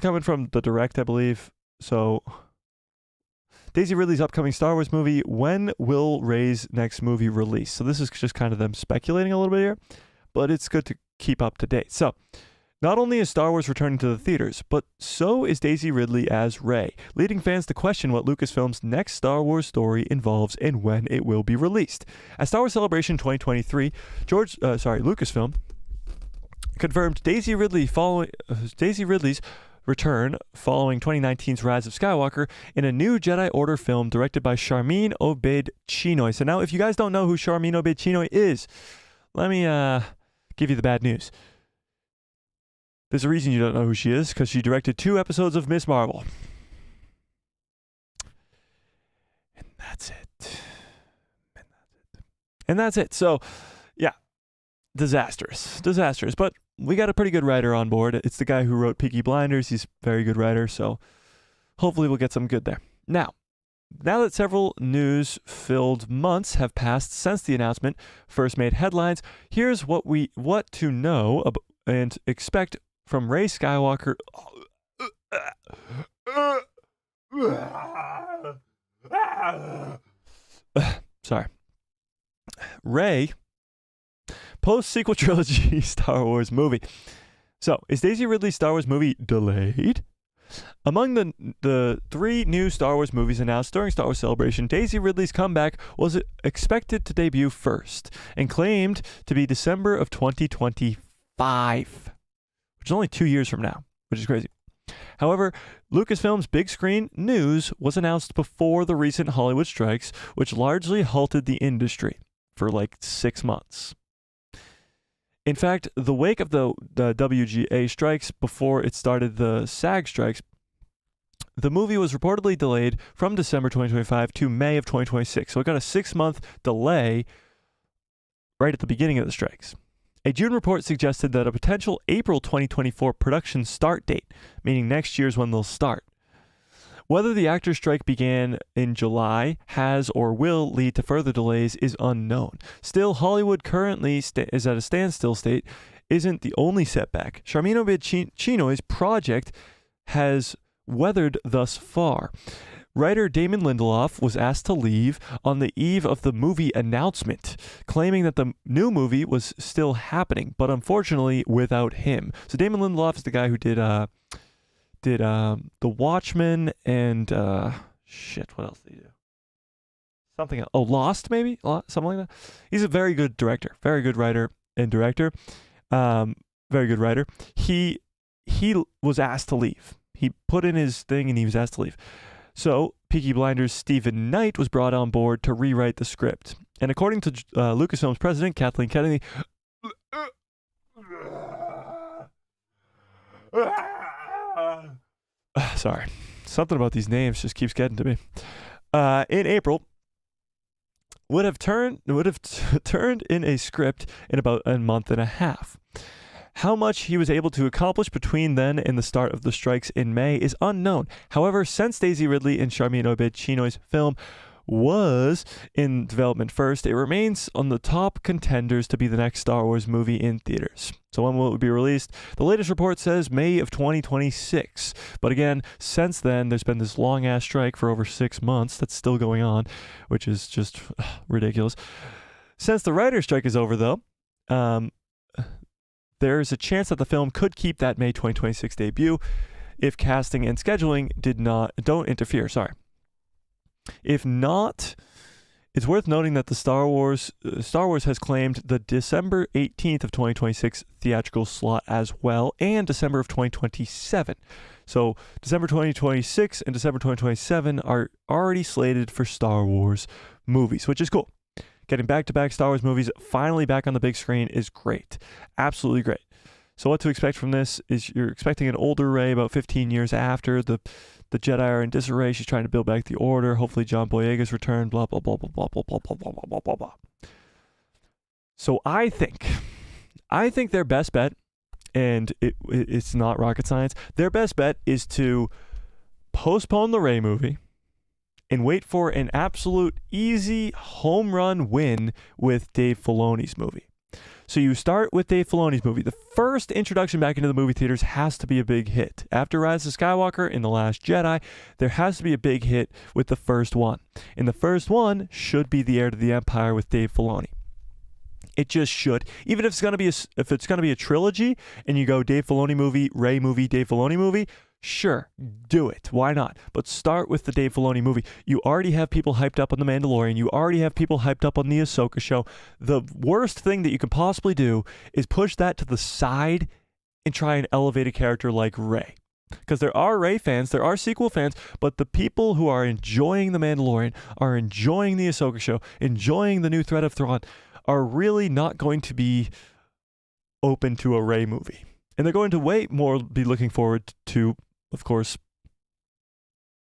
coming from the Direct, I believe. So Daisy Ridley's upcoming Star Wars movie. When will Rey's next movie release? So this is just kind of them speculating a little bit here, but it's good to keep up to date. So not only is Star Wars returning to the theaters, but so is Daisy Ridley as Rey, leading fans to question what Lucasfilm's next Star Wars story involves and when it will be released. At Star Wars Celebration 2023, Lucasfilm confirmed Daisy Ridley's return following 2019's Rise of Skywalker in a new Jedi Order film directed by Sharmeen Obaid-Chinoy. So now, if you guys don't know who Sharmeen Obaid-Chinoy is, let me give you the bad news. There's a reason you don't know who she is, because she directed 2 episodes of Miss Marvel. And that's it. So, yeah, disastrous. But we got a pretty good writer on board. It's the guy who wrote Peaky Blinders. He's a very good writer, so hopefully we'll get some good there. Now that several news-filled months have passed since the announcement first made headlines, here's what to know and expect from Rey Skywalker. Sorry. Rey post-sequel trilogy Star Wars movie. So, is Daisy Ridley's Star Wars movie delayed? Among the 3 new Star Wars movies announced during Star Wars Celebration, Daisy Ridley's comeback was expected to debut first and claimed to be December of 2025, which is only 2 years from now, which is crazy. However, Lucasfilm's big screen news was announced before the recent Hollywood strikes, which largely halted the industry for like 6 months. In fact, the wake of the WGA strikes before it started the SAG strikes, the movie was reportedly delayed from December 2025 to May of 2026. So it got a 6-month delay right at the beginning of the strikes. A June report suggested that a potential April 2024 production start date, meaning next year's when they'll start. Whether the actors' strike began in July has or will lead to further delays is unknown. Still, Hollywood currently is at a standstill state isn't the only setback. Sharmeen Obaid-Chinoy's project has weathered thus far. Writer Damon Lindelof was asked to leave on the eve of the movie announcement, claiming that the new movie was still happening, but unfortunately without him. So Damon Lindelof is the guy who did The Watchmen and what else did he do? Something else. Oh, Lost maybe? Something like that. He's a very good director, very good writer and director. Very good writer. He was asked to leave. He put in his thing and he was asked to leave. So Peaky Blinders' Stephen Knight was brought on board to rewrite the script. And according to Lucasfilm's president, Kathleen Kennedy, sorry, something about these names just keeps getting to me. In April, would have turned in a script in about a month and a half. How much he was able to accomplish between then and the start of the strikes in May is unknown. However, since Daisy Ridley and Charmin Obed-Chinoy's film was in development first, it remains on the top contenders to be the next Star Wars movie in theaters. So when will it be released? The latest report says May of 2026. But again, since then, there's been this long-ass strike for over 6 months that's still going on, which is just ridiculous. Since the writer's strike is over, though, there's a chance that the film could keep that May 2026 debut if casting and scheduling don't interfere. If not, it's worth noting that the Star Wars has claimed the December 18th of 2026 theatrical slot as well, and December of 2027. So December 2026 and December 2027 are already slated for Star Wars movies, which is cool. Getting back-to-back Star Wars movies finally back on the big screen is great. Absolutely great. So what to expect from this is you're expecting an older Rey about 15 years after the Jedi are in disarray. She's trying to build back the Order. Hopefully John Boyega's return. Blah blah blah blah blah blah blah blah blah blah blah blah. So I think their best bet, and it's not rocket science. Their best bet is to postpone the Rey movie and wait for an absolute easy home run win with Dave Filoni's movie. So you start with Dave Filoni's movie. The first introduction back into the movie theaters has to be a big hit. After Rise of Skywalker and The Last Jedi, there has to be a big hit with the first one. And the first one should be The Heir to the Empire with Dave Filoni. It just should. Even if it's gonna be a trilogy and you go Dave Filoni movie, Rey movie, Dave Filoni movie, sure, do it. Why not? But start with the Dave Filoni movie. You already have people hyped up on The Mandalorian. You already have people hyped up on the Ahsoka show. The worst thing that you can possibly do is push that to the side and try and elevate a character like Rey. Because there are Rey fans, there are sequel fans, but the people who are enjoying The Mandalorian, are enjoying the Ahsoka show, enjoying the new Threat of Thrawn, are really not going to be open to a Rey movie. And they're going to way more be looking forward to, of course,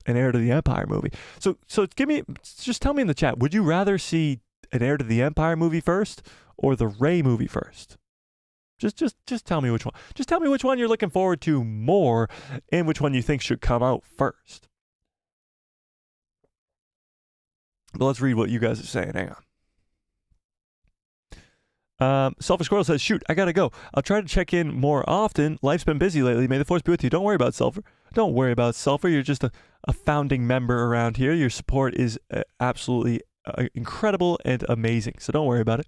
an Heir to the Empire movie. So just tell me in the chat, would you rather see an Heir to the Empire movie first or the Rey movie first? Just tell me which one. Just tell me which one you're looking forward to more and which one you think should come out first. But let's read what you guys are saying. Hang on. Selfish Squirrel says, shoot, I gotta go. I'll try to check in more often. Life's been busy lately. May the force be with you. Don't worry about Sulfur. Don't worry about Sulfur. You're just a founding member around here. Your support is absolutely incredible and amazing. So don't worry about it.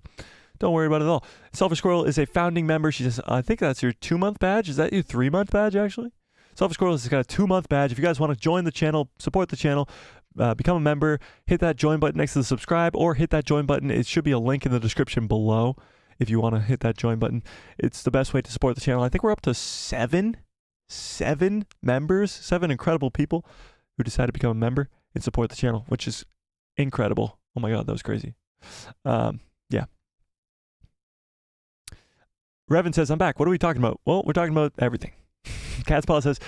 Don't worry about it at all. Selfish Squirrel is a founding member. She says, I think that's your 2-month badge. Is that your 3-month badge, actually? Selfish Squirrel has got a 2-month badge. If you guys want to join the channel, support the channel, become a member, hit that join button next to the subscribe or hit that join button. It should be a link in the description below. If you want to hit that join button, it's the best way to support the channel. I think we're up to 7 members, 7 incredible people who decided to become a member and support the channel, which is incredible. Oh my God, that was crazy. Yeah. Revan says, I'm back. What are we talking about? Well, we're talking about everything. Cat's Paw says,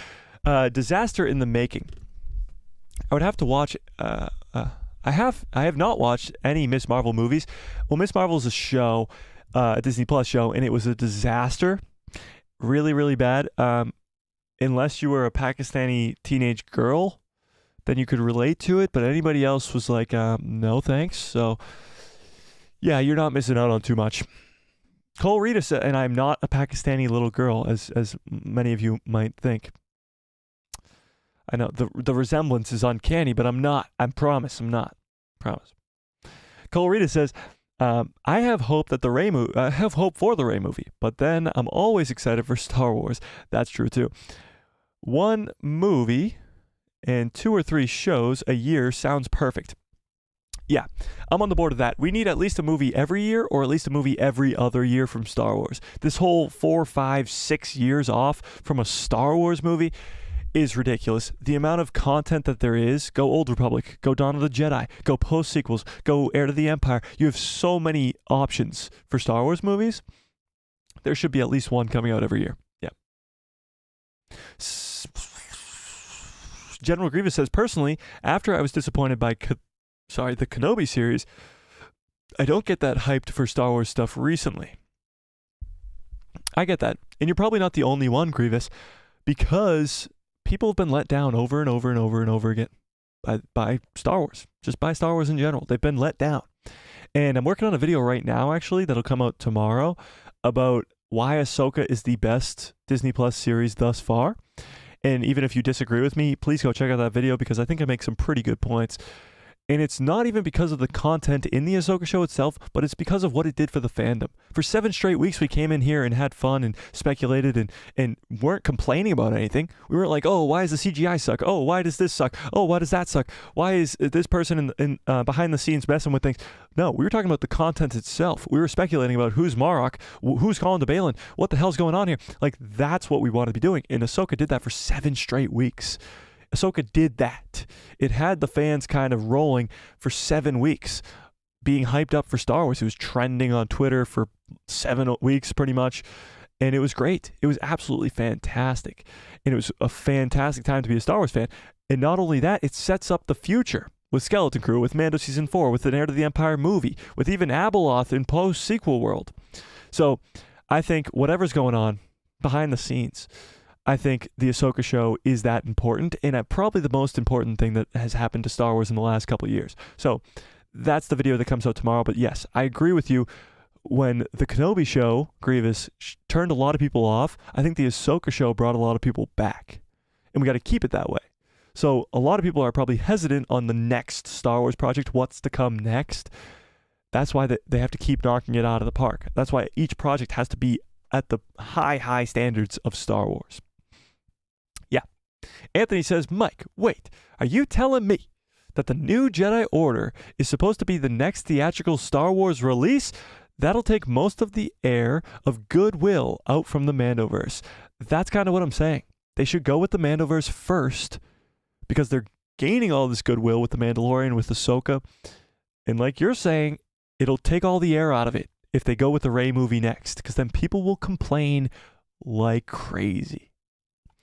disaster in the making. I would have to watch, I have not watched any Miss Marvel movies. Well, Miss Marvel is a show, a Disney Plus show, and it was a disaster. Really, really bad. Unless you were a Pakistani teenage girl, then you could relate to it, but anybody else was like, no thanks. So, yeah, you're not missing out on too much. Cole Rita said, and I'm not a Pakistani little girl, as many of you might think. I know the resemblance is uncanny, but I'm not. I promise I'm not. Promise. Cole Rita says, I have hope that I have hope for the Rey movie, but then I'm always excited for Star Wars. That's true too. 1 movie and 2 or 3 shows a year sounds perfect. Yeah, I'm on the board of that. We need at least a movie every year or at least a movie every other year from Star Wars. This whole 4, 5, 6 years off from a Star Wars movie is ridiculous. The amount of content that there is, go Old Republic, go Dawn of the Jedi, go post-sequels, go Heir to the Empire. You have so many options for Star Wars movies. There should be at least one coming out every year. Yeah. General Grievous says, personally, after I was disappointed by the Kenobi series, I don't get that hyped for Star Wars stuff recently. I get that. And you're probably not the only one, Grievous, because people have been let down over and over and over and over again by Star Wars, just by Star Wars in general. They've been let down. And I'm working on a video right now, actually, that'll come out tomorrow about why Ahsoka is the best Disney Plus series thus far. And even if you disagree with me, please go check out that video because I think I make some pretty good points. And it's not even because of the content in the Ahsoka show itself, but it's because of what it did for the fandom. For 7 straight weeks, we came in here and had fun and speculated and weren't complaining about anything. We weren't like, oh, why does the CGI suck? Oh, why does this suck? Oh, why does that suck? Why is this person in behind the scenes messing with things? No, we were talking about the content itself. We were speculating about who's Marok, who's calling to Balin, what the hell's going on here. Like, that's what we want to be doing. And Ahsoka did that for 7 straight weeks. Ahsoka did that. It had the fans kind of rolling for 7 weeks, being hyped up for Star Wars. It was trending on Twitter for 7 weeks pretty much, and it was great. It was absolutely fantastic, and it was a fantastic time to be a Star Wars fan. And not only that, it sets up the future with Skeleton Crew, with Mando Season 4, with an Heir to the Empire movie, with even Abeloth in post-sequel world. So I think whatever's going on behind the scenes, I think the Ahsoka show is that important, and probably the most important thing that has happened to Star Wars in the last couple of years. So that's the video that comes out tomorrow. But yes, I agree with you. When the Kenobi show, Grievous, turned a lot of people off, I think the Ahsoka show brought a lot of people back. And we got to keep it that way. So a lot of people are probably hesitant on the next Star Wars project, what's to come next. That's why they have to keep knocking it out of the park. That's why each project has to be at the high standards of Star Wars. Anthony says, Mike, wait, are you telling me that the new Jedi Order is supposed to be the next theatrical Star Wars release? That'll take most of the air of goodwill out from the Mandoverse. That's kind of what I'm saying. They should go with the Mandoverse first because they're gaining all this goodwill with the Mandalorian, with Ahsoka. And like you're saying, it'll take all the air out of it if they go with the Rey movie next, because then people will complain like crazy.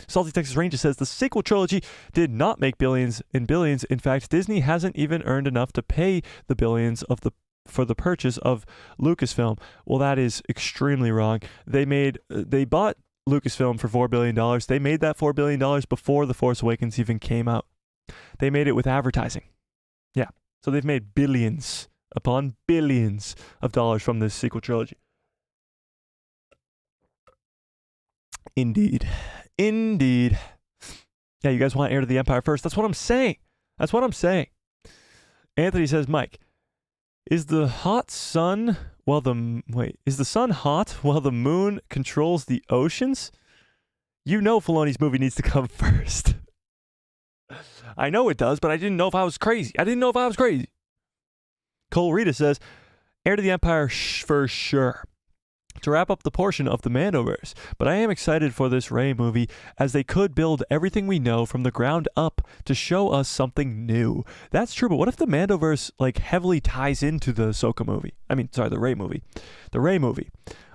Salty Texas Ranger says the sequel trilogy did not make billions and billions. In fact, Disney hasn't even earned enough to pay the billions for the purchase of Lucasfilm. Well, that is extremely wrong. They bought Lucasfilm for $4 billion. They made that $4 billion before The Force Awakens even came out. They made it with advertising. Yeah. So they've made billions upon billions of dollars from this sequel trilogy. Indeed. Yeah, you guys want Heir to the Empire first? That's what I'm saying. Anthony says, Mike, is the sun hot while the moon controls the oceans? You know Filoni's movie needs to come first. I know it does, but I didn't know if I was crazy. Cole Rita says, Heir to the Empire for sure. To wrap up the portion of the Mandoverse, but I am excited for this Rey movie as they could build everything we know from the ground up to show us something new. That's true, but what if the Mandoverse heavily ties into the Ahsoka movie? The Rey movie. The Rey movie.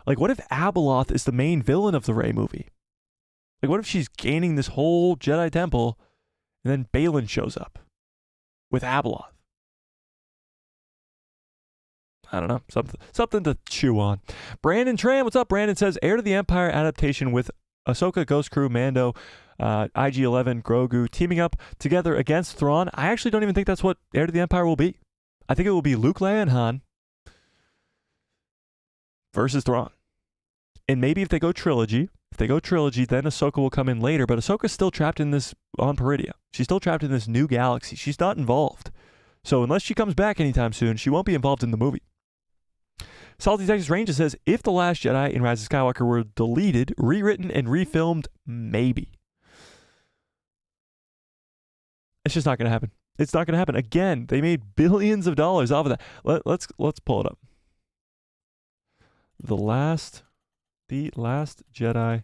What if Abeloth is the main villain of the Rey movie? What if she's gaining this whole Jedi temple and then Balin shows up with Abeloth? I don't know. Something to chew on. Brandon Tran, what's up? Brandon says, Heir to the Empire adaptation with Ahsoka, Ghost Crew, Mando, IG-11, Grogu teaming up together against Thrawn. I actually don't even think that's what Heir to the Empire will be. I think it will be Luke, Leia, and Han versus Thrawn. And maybe if they go trilogy, then Ahsoka will come in later. But Ahsoka's still trapped in this on Peridia. She's still trapped in this new galaxy. She's not involved. So unless she comes back anytime soon, she won't be involved in the movie. Salty Texas Ranger says, if The Last Jedi and Rise of Skywalker were deleted, rewritten, and refilmed, maybe. It's just not going to happen. It's not going to happen. Again, they made billions of dollars off of that. Let's pull it up. The Last Jedi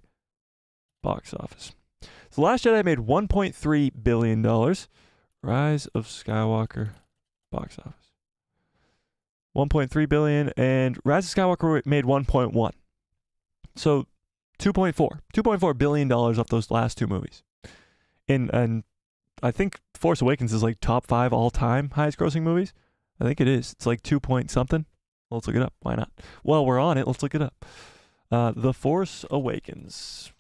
box office. So The Last Jedi made $1.3 billion. Rise of Skywalker box office. 1.3 billion, and Rise of Skywalker made 1.1. So $2.4 billion off those last two movies. And I think Force Awakens is top 5 all-time highest grossing movies. I think it is. It's 2 point something. Let's look it up. Why not? While we're on it, let's look it up. The Force Awakens.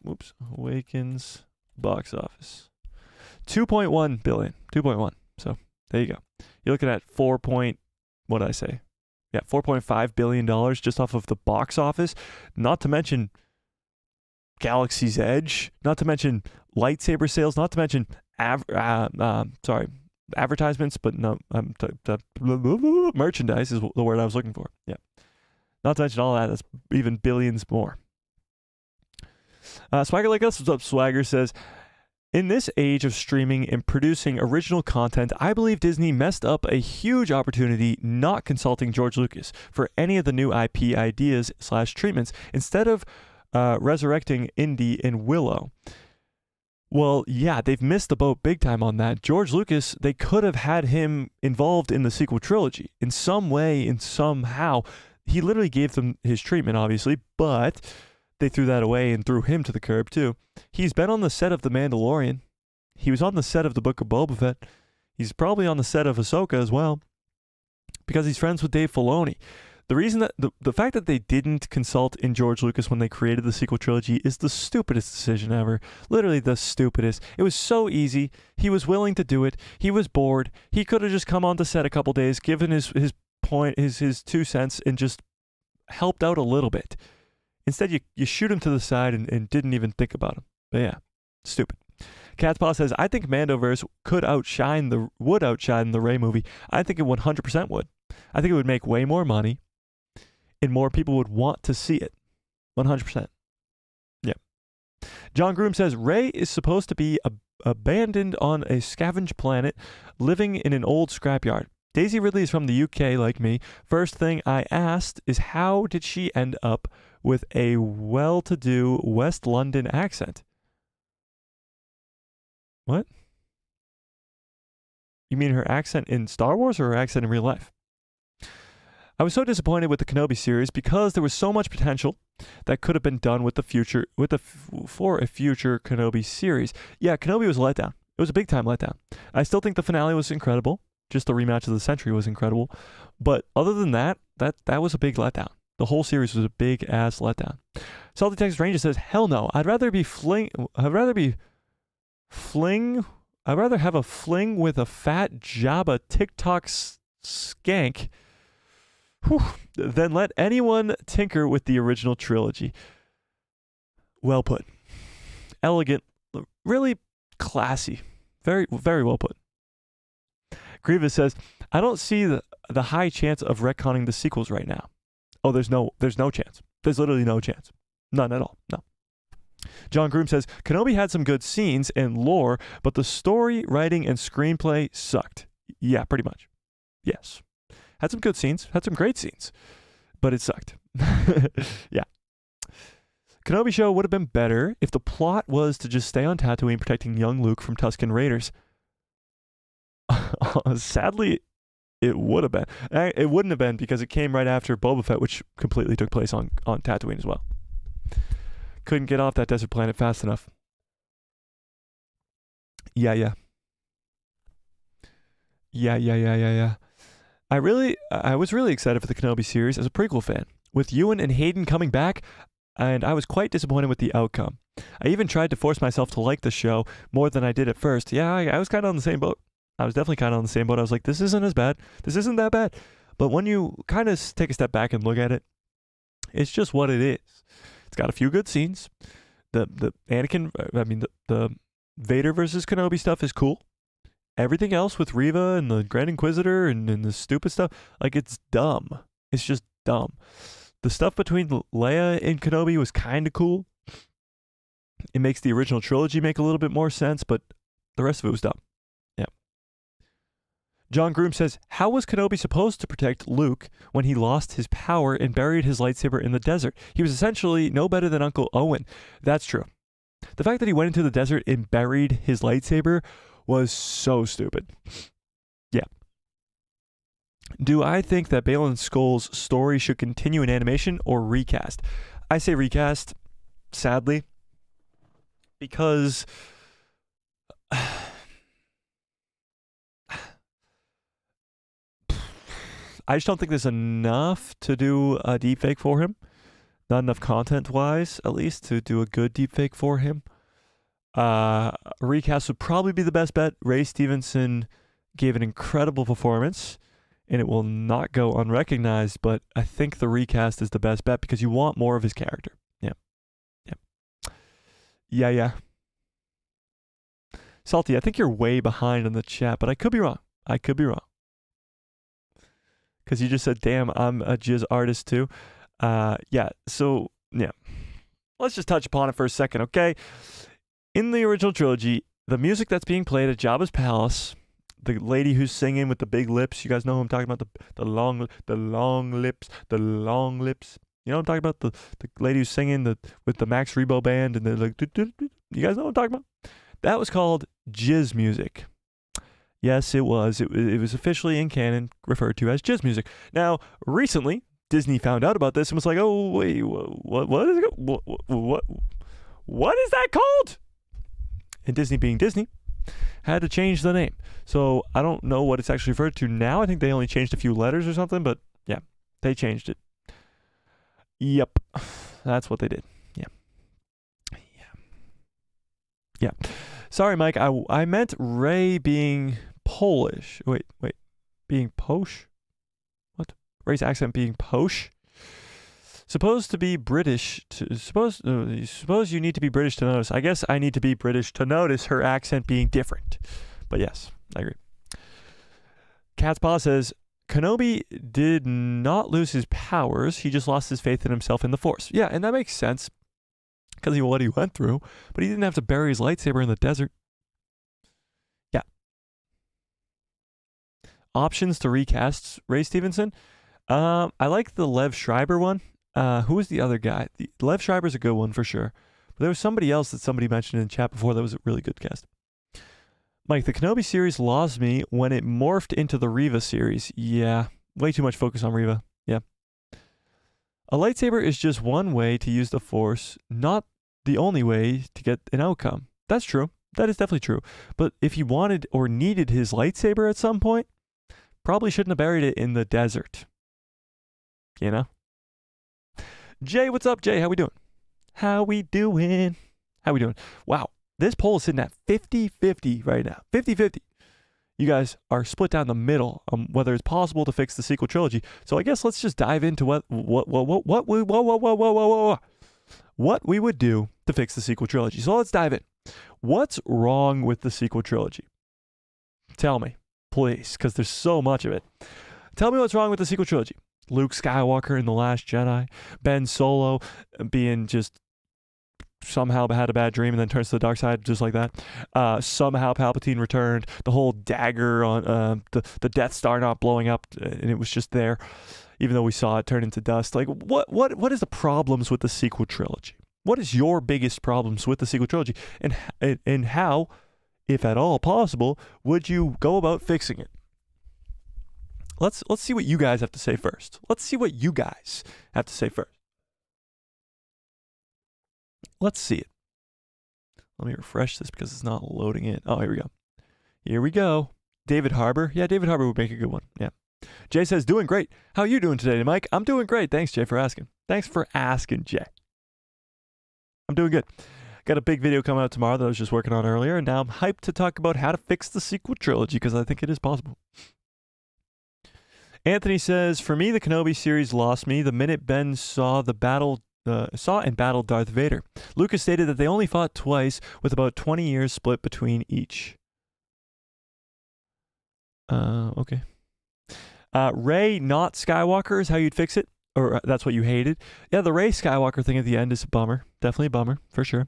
Awakens box office. 2.1 billion. 2.1. So there you go. You're looking at what did I say? Yeah, $4.5 billion just off of the box office. Not to mention Galaxy's Edge. Not to mention lightsaber sales. Not to mention advertisements, but no, merchandise is the word I was looking for. Yeah. Not to mention all that. That's even billions more. Swagger Like Us, what's up, Swagger, says, in this age of streaming and producing original content, I believe Disney messed up a huge opportunity not consulting George Lucas for any of the new IP ideas / treatments instead of resurrecting Indy and Willow. Well, yeah, they've missed the boat big time on that. George Lucas, they could have had him involved in the sequel trilogy in some way, in somehow. He literally gave them his treatment, obviously, but they threw that away and threw him to the curb, too. He's been on the set of The Mandalorian. He was on the set of The Book of Boba Fett. He's probably on the set of Ahsoka as well because he's friends with Dave Filoni. The reason that the fact that they didn't consult in George Lucas when they created the sequel trilogy is the stupidest decision ever. Literally the stupidest. It was so easy. He was willing to do it. He was bored. He could have just come on to set a couple days, given his point, his 2 cents, and just helped out a little bit. Instead, you shoot him to the side and didn't even think about him. But yeah, stupid. Catspaw says, I think Mandoverse would outshine the Rey movie. I think it 100% would. I think it would make way more money. And more people would want to see it. 100%. Yeah. John Groom says, Rey is supposed to be abandoned on a scavenge planet, living in an old scrapyard. Daisy Ridley is from the UK, like me. First thing I asked is, how did she end up with a well-to-do West London accent? What? You mean her accent in Star Wars or her accent in real life? I was so disappointed with the Kenobi series because there was so much potential that could have been done with for a future Kenobi series. Yeah, Kenobi was a letdown. It was a big time letdown. I still think the finale was incredible. Just the rematch of the century was incredible. But other than that was a big letdown. The whole series was a big ass letdown. Salty Texas Ranger says, hell no. I'd rather have a fling with a fat Jabba TikTok skank than let anyone tinker with the original trilogy. Well put. Elegant. Really classy. Very, very well put. Grievous says, I don't see the high chance of retconning the sequels right now. Oh, there's no chance. There's literally no chance. None at all. No. John Groom says, Kenobi had some good scenes and lore, but the story, writing, and screenplay sucked. Yeah, pretty much. Yes. Had some good scenes. Had some great scenes. But it sucked. Yeah. Kenobi show would have been better if the plot was to just stay on Tatooine protecting young Luke from Tusken Raiders. Sadly, it would have been. It wouldn't have been because it came right after Boba Fett, which completely took place on Tatooine as well. Couldn't get off that desert planet fast enough. Yeah. I was really excited for the Kenobi series as a prequel fan, with Ewan and Hayden coming back, and I was quite disappointed with the outcome. I even tried to force myself to like the show more than I did at first. Yeah, I was kind of on the same boat. I was definitely kind of on the same boat. I was like, this isn't as bad. This isn't that bad. But when you kind of take a step back and look at it, it's just what it is. It's got a few good scenes. The Vader versus Kenobi stuff is cool. Everything else with Reva and the Grand Inquisitor and the stupid stuff, like, it's dumb. It's just dumb. The stuff between Leia and Kenobi was kind of cool. It makes the original trilogy make a little bit more sense, but the rest of it was dumb. Yeah. John Groom says, how was Kenobi supposed to protect Luke when he lost his power and buried his lightsaber in the desert? He was essentially no better than Uncle Owen. That's true. The fact that he went into the desert and buried his lightsaber was so stupid. Yeah. Do I think that Baylan Skoll's story should continue in animation or recast? I say recast, sadly, because I just don't think there's enough to do a deepfake for him. Not enough content-wise, at least, to do a good deepfake for him. Recast would probably be the best bet. Ray Stevenson gave an incredible performance, and it will not go unrecognized, but I think the recast is the best bet because you want more of his character. Yeah. Salty, I think you're way behind in the chat, but I could be wrong. Because you just said, damn, I'm a jizz artist too. So, let's just touch upon it for a second, okay? In the original trilogy, the music that's being played at Jabba's palace, the lady who's singing with the big lips, you guys know who I'm talking about, the long lips. You know what I'm talking about? The lady who's singing with the Max Rebo band, and they're like, you guys know what I'm talking about? That was called jizz music. Yes, it was. It was officially in canon referred to as jizz music. Now, recently, Disney found out about this and was like, "Oh wait, what is it? What is that called?" And Disney, being Disney, had to change the name. So I don't know what it's actually referred to now. I think they only changed a few letters or something, but yeah, they changed it. Yep, that's what they did. Yeah. Sorry, Mike. I meant Ray being Polish. Wait. Being Posh? What? Ray's accent being Posh? Supposed to be British. Suppose you need to be British to notice. I guess I need to be British to notice her accent being different. But yes, I agree. Cat's Paw says, Kenobi did not lose his powers. He just lost his faith in himself in the Force. Yeah, and that makes sense because of what he went through. But he didn't have to bury his lightsaber in the desert. Yeah. Options to recast Ray Stevenson. I like the Lev Schreiber one. Who was the other guy? Lev Schreiber's a good one for sure. But there was somebody else that somebody mentioned in chat before that was a really good cast. Mike, the Kenobi series lost me when it morphed into the Reva series. Yeah, way too much focus on Reva. Yeah. A lightsaber is just one way to use the Force, not the only way to get an outcome. That's true. That is definitely true. But if he wanted or needed his lightsaber at some point, probably shouldn't have buried it in the desert. You know? Jay, what's up, Jay? How we doing? Wow. This poll is sitting at 50-50 right now. 50-50. You guys are split down the middle on whether it's possible to fix the sequel trilogy. So I guess let's just dive into what we would do to fix the sequel trilogy. So let's dive in. What's wrong with the sequel trilogy? Tell me, please, because there's so much of it. Tell me what's wrong with the sequel trilogy. Luke Skywalker in The Last Jedi, Ben Solo being just somehow had a bad dream and then turns to the dark side just like that. Somehow Palpatine returned. The whole dagger on the Death Star not blowing up, and it was just there, even though we saw it turn into dust. Like, what is the problems with the sequel trilogy? What is your biggest problems with the sequel trilogy, and how, if at all possible, would you go about fixing it? Let's see what you guys have to say first. Let's see it. Let me refresh this because it's not loading in. Oh, here we go. David Harbour. Yeah, David Harbour would make a good one. Yeah. Jay says, doing great. How are you doing today, Mike? I'm doing great. Thanks, Jay, for asking. Jay. I'm doing good. Got a big video coming out tomorrow that I was just working on earlier, and now I'm hyped to talk about how to fix the sequel trilogy because I think it is possible. Anthony says, for me, the Kenobi series lost me the minute Ben saw and battled Darth Vader. Lucas stated that they only fought twice with about 20 years split between each. Okay. Rey not Skywalker is how you'd fix it, or that's what you hated. Yeah, the Rey Skywalker thing at the end is a bummer. Definitely a bummer, for sure.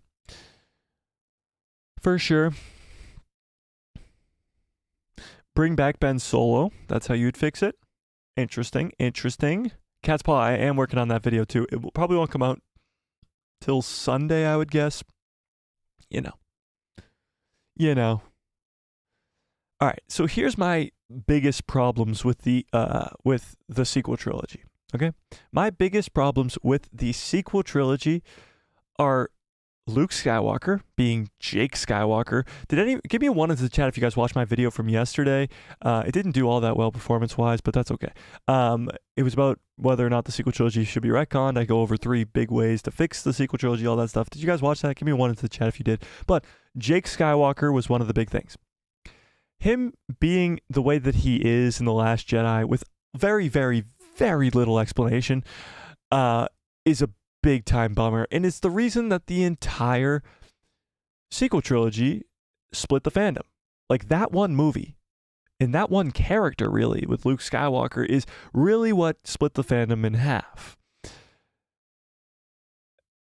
Bring back Ben Solo. That's how you'd fix it. Interesting. Cat's Paw, I am working on that video too. It probably won't come out till Sunday, I would guess. You know. All right, so here's my biggest problems with the sequel trilogy. Okay? My biggest problems with the sequel trilogy are Luke Skywalker being Jake Skywalker. Give me a 1 into the chat if you guys watched my video from yesterday. It didn't do all that well performance-wise, but that's okay. It was about whether or not the sequel trilogy should be retconned. I go over 3 big ways to fix the sequel trilogy, all that stuff. Did you guys watch that? Give me a 1 into the chat if you did. But Jake Skywalker was one of the big things. Him being the way that he is in The Last Jedi with very, very, very little explanation is a big time bummer, and it's the reason that the entire sequel trilogy split the fandom. Like, that one movie and that one character, really, with Luke Skywalker, is really what split the fandom in half.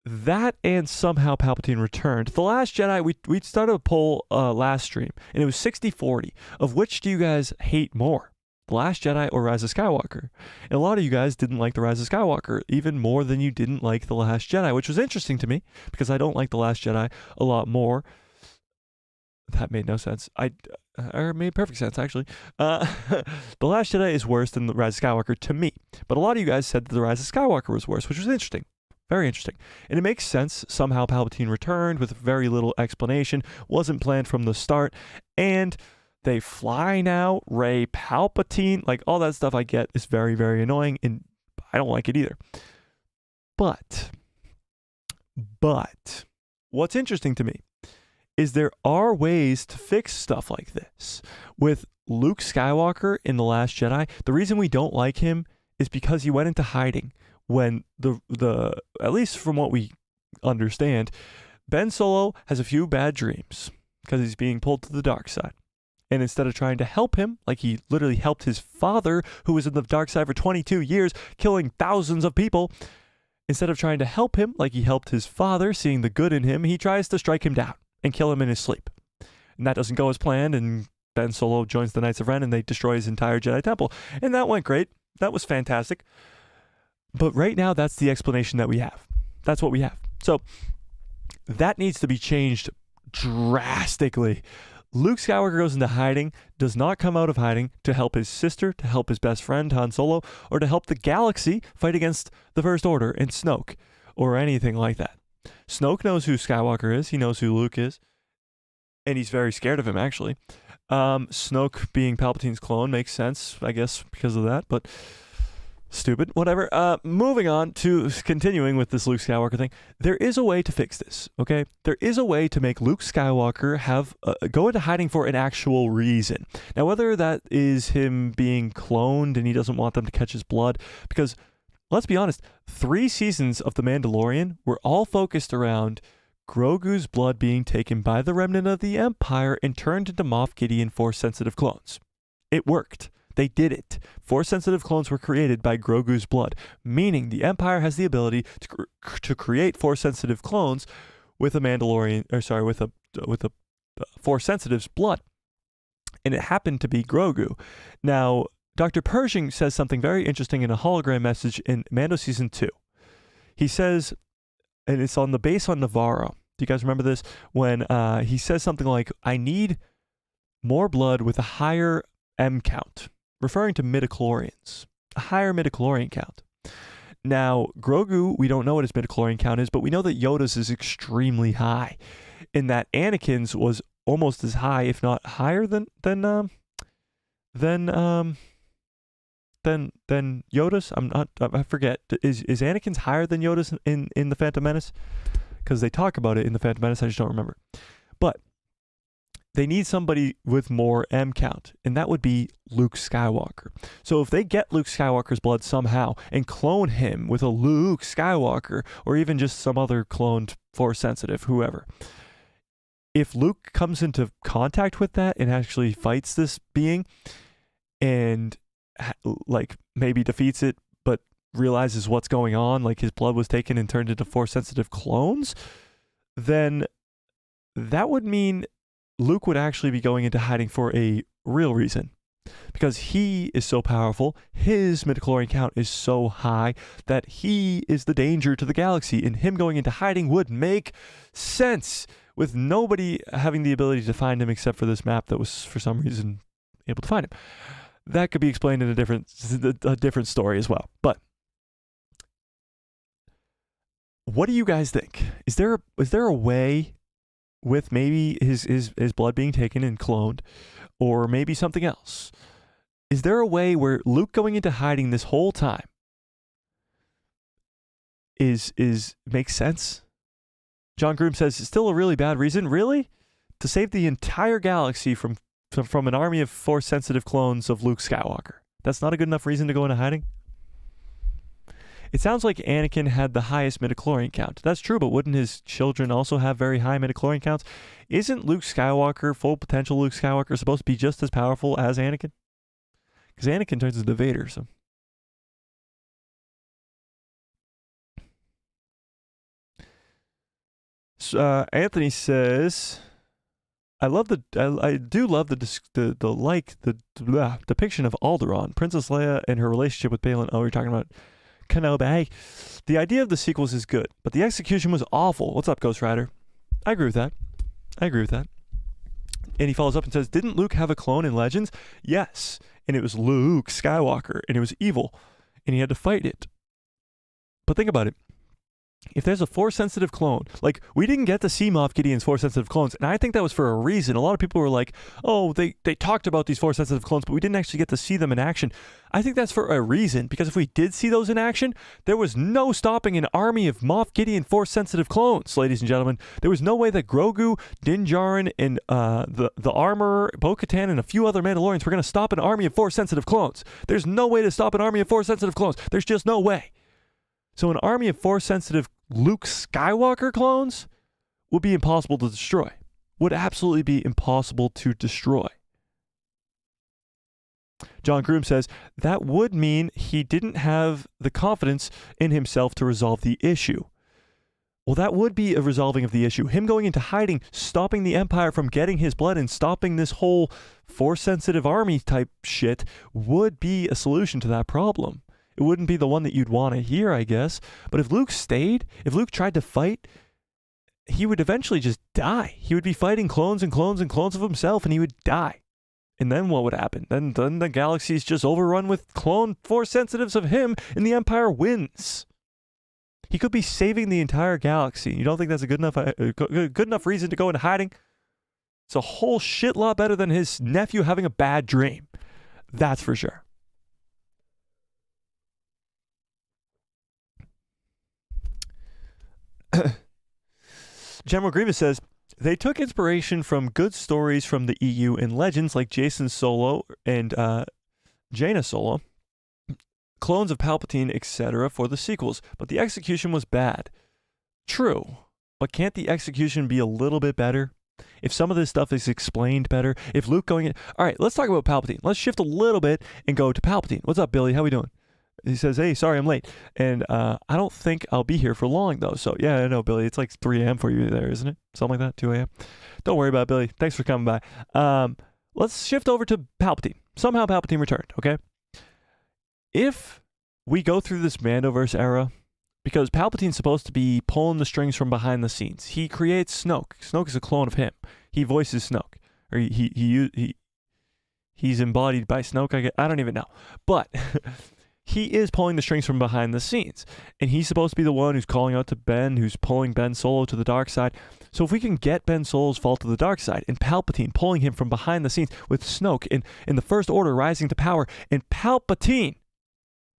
That and somehow Palpatine returned. The Last Jedi, we started a poll last stream, and it was 60-40. Of which do you guys hate more? The Last Jedi or Rise of Skywalker? And a lot of you guys didn't like The Rise of Skywalker even more than you didn't like The Last Jedi, which was interesting to me because I don't like The Last Jedi a lot more. That made no sense. Or made perfect sense, actually. The Last Jedi is worse than The Rise of Skywalker to me. But a lot of you guys said that The Rise of Skywalker was worse, which was interesting. Very interesting. And it makes sense. Somehow Palpatine returned with very little explanation. Wasn't planned from the start. And they fly now, Rey Palpatine, like all that stuff I get is very, very annoying, and I don't like it either. But, what's interesting to me is there are ways to fix stuff like this. With Luke Skywalker in The Last Jedi, the reason we don't like him is because he went into hiding when at least from what we understand, Ben Solo has a few bad dreams because he's being pulled to the dark side. And instead of trying to help him, like he literally helped his father, who was in the dark side for 22 years, killing thousands of people, instead of trying to help him, like he helped his father, seeing the good in him, he tries to strike him down and kill him in his sleep. And that doesn't go as planned, and Ben Solo joins the Knights of Ren, and they destroy his entire Jedi Temple. And that went great. That was fantastic. But right now, that's the explanation that we have. That's what we have. So that needs to be changed drastically. Luke Skywalker goes into hiding, does not come out of hiding to help his sister, to help his best friend, Han Solo, or to help the galaxy fight against the First Order and Snoke, or anything like that. Snoke knows who Skywalker is, he knows who Luke is, and he's very scared of him, actually. Snoke being Palpatine's clone makes sense, I guess, because of that, but stupid, whatever. Moving on to continuing with this Luke Skywalker thing. There is a way to fix this, okay? There is a way to make Luke Skywalker have go into hiding for an actual reason. Now, whether that is him being cloned and he doesn't want them to catch his blood, because let's be honest, 3 seasons of The Mandalorian were all focused around Grogu's blood being taken by the remnant of the Empire and turned into Moff Gideon Force-sensitive clones. It worked. They did it. Force-sensitive clones were created by Grogu's blood, meaning the Empire has the ability to create Force-sensitive clones with a with a Force-sensitive's blood, and it happened to be Grogu. Now, Dr. Pershing says something very interesting in a hologram message in Mando Season 2. He says, and it's on the base on Navarro. Do you guys remember this? When he says something like, "I need more blood with a higher M count," referring to midichlorians, a higher midichlorian count. Now, Grogu, we don't know what his midichlorian count is, but we know that Yoda's is extremely high, and that Anakin's was almost as high, if not higher than Yoda's. I forget. Is Anakin's higher than Yoda's in the Phantom Menace? Because they talk about it in the Phantom Menace, I just don't remember. But they need somebody with more M count, and that would be Luke Skywalker. So if they get Luke Skywalker's blood somehow and clone him with a Luke Skywalker, or even just some other cloned Force-sensitive, whoever, if Luke comes into contact with that and actually fights this being and like maybe defeats it, but realizes what's going on, like his blood was taken and turned into Force-sensitive clones, then that would mean Luke would actually be going into hiding for a real reason, because he is so powerful, his midichlorian count is so high that he is the danger to the galaxy, and him going into hiding would make sense with nobody having the ability to find him except for this map that was for some reason able to find him. That could be explained in a different story as well. But what do you guys think? Is there a way with maybe his blood being taken and cloned, or maybe something else? Is there a way where Luke going into hiding this whole time is makes sense? John Groom says it's still a really bad reason. Really? To save the entire galaxy from an army of Force-sensitive clones of Luke Skywalker. That's not a good enough reason to go into hiding? It sounds like Anakin had the highest midichlorian count. That's true, but wouldn't his children also have very high midichlorian counts? Isn't Luke Skywalker, full potential Luke Skywalker, supposed to be just as powerful as Anakin? Because Anakin turns into Vader, so... Anthony says, I do love the depiction of Alderaan, Princess Leia, and her relationship with Balin. Oh, you're talking about Kenobi. The idea of the sequels is good, but the execution was awful. What's up, Ghost Rider? I agree with that. And he follows up and says, didn't Luke have a clone in Legends? Yes, and it was Luke Skywalker, and it was evil, and he had to fight it. But think about it. If there's a Force-sensitive clone, like, we didn't get to see Moff Gideon's Force-sensitive clones, and I think that was for a reason. A lot of people were like, oh, they talked about these Force-sensitive clones, but we didn't actually get to see them in action. I think that's for a reason, because if we did see those in action, there was no stopping an army of Moff Gideon Force-sensitive clones, ladies and gentlemen. There was no way that Grogu, Din Djarin, and the Armorer, Bo-Katan, and a few other Mandalorians were going to stop an army of Force-sensitive clones. There's no way to stop an army of Force-sensitive clones. There's just no way. So an army of Force-sensitive Luke Skywalker clones would be impossible to destroy. Would absolutely be impossible to destroy. John Groom says, that would mean he didn't have the confidence in himself to resolve the issue. Well, that would be a resolving of the issue. Him going into hiding, stopping the Empire from getting his blood and stopping this whole Force-sensitive army type shit would be a solution to that problem. It wouldn't be the one that you'd want to hear, I guess. But if Luke stayed, if Luke tried to fight, he would eventually just die. He would be fighting clones and clones and clones of himself, and he would die. And then what would happen? Then the galaxy's just overrun with clone Force sensitives of him, and the Empire wins. He could be saving the entire galaxy. You don't think that's a good enough reason to go into hiding? It's a whole shit lot better than his nephew having a bad dream. That's for sure. General Grievous says, they took inspiration from good stories from the EU and Legends like Jason Solo and Jaina Solo, clones of Palpatine, etc. for the sequels, but the execution was bad. True, but can't the execution be a little bit better? If some of this stuff is explained better, if Luke going in... All right, let's talk about Palpatine. Let's shift a little bit and go to Palpatine. What's up, Billy? How we doing? He says, hey, sorry I'm late. And I don't think I'll be here for long, though. So, yeah, I know, Billy. It's like 3 a.m. for you there, isn't it? Something like that, 2 a.m. Don't worry about it, Billy. Thanks for coming by. Let's shift over to Palpatine. Somehow Palpatine returned, okay? If we go through this Mandoverse era, because Palpatine's supposed to be pulling the strings from behind the scenes. He creates Snoke. Snoke is a clone of him. He voices Snoke. Or he's embodied by Snoke, I don't even know. But... he is pulling the strings from behind the scenes. And he's supposed to be the one who's calling out to Ben, who's pulling Ben Solo to the dark side. So if we can get Ben Solo's fall to the dark side, and Palpatine pulling him from behind the scenes with Snoke in the First Order rising to power, and Palpatine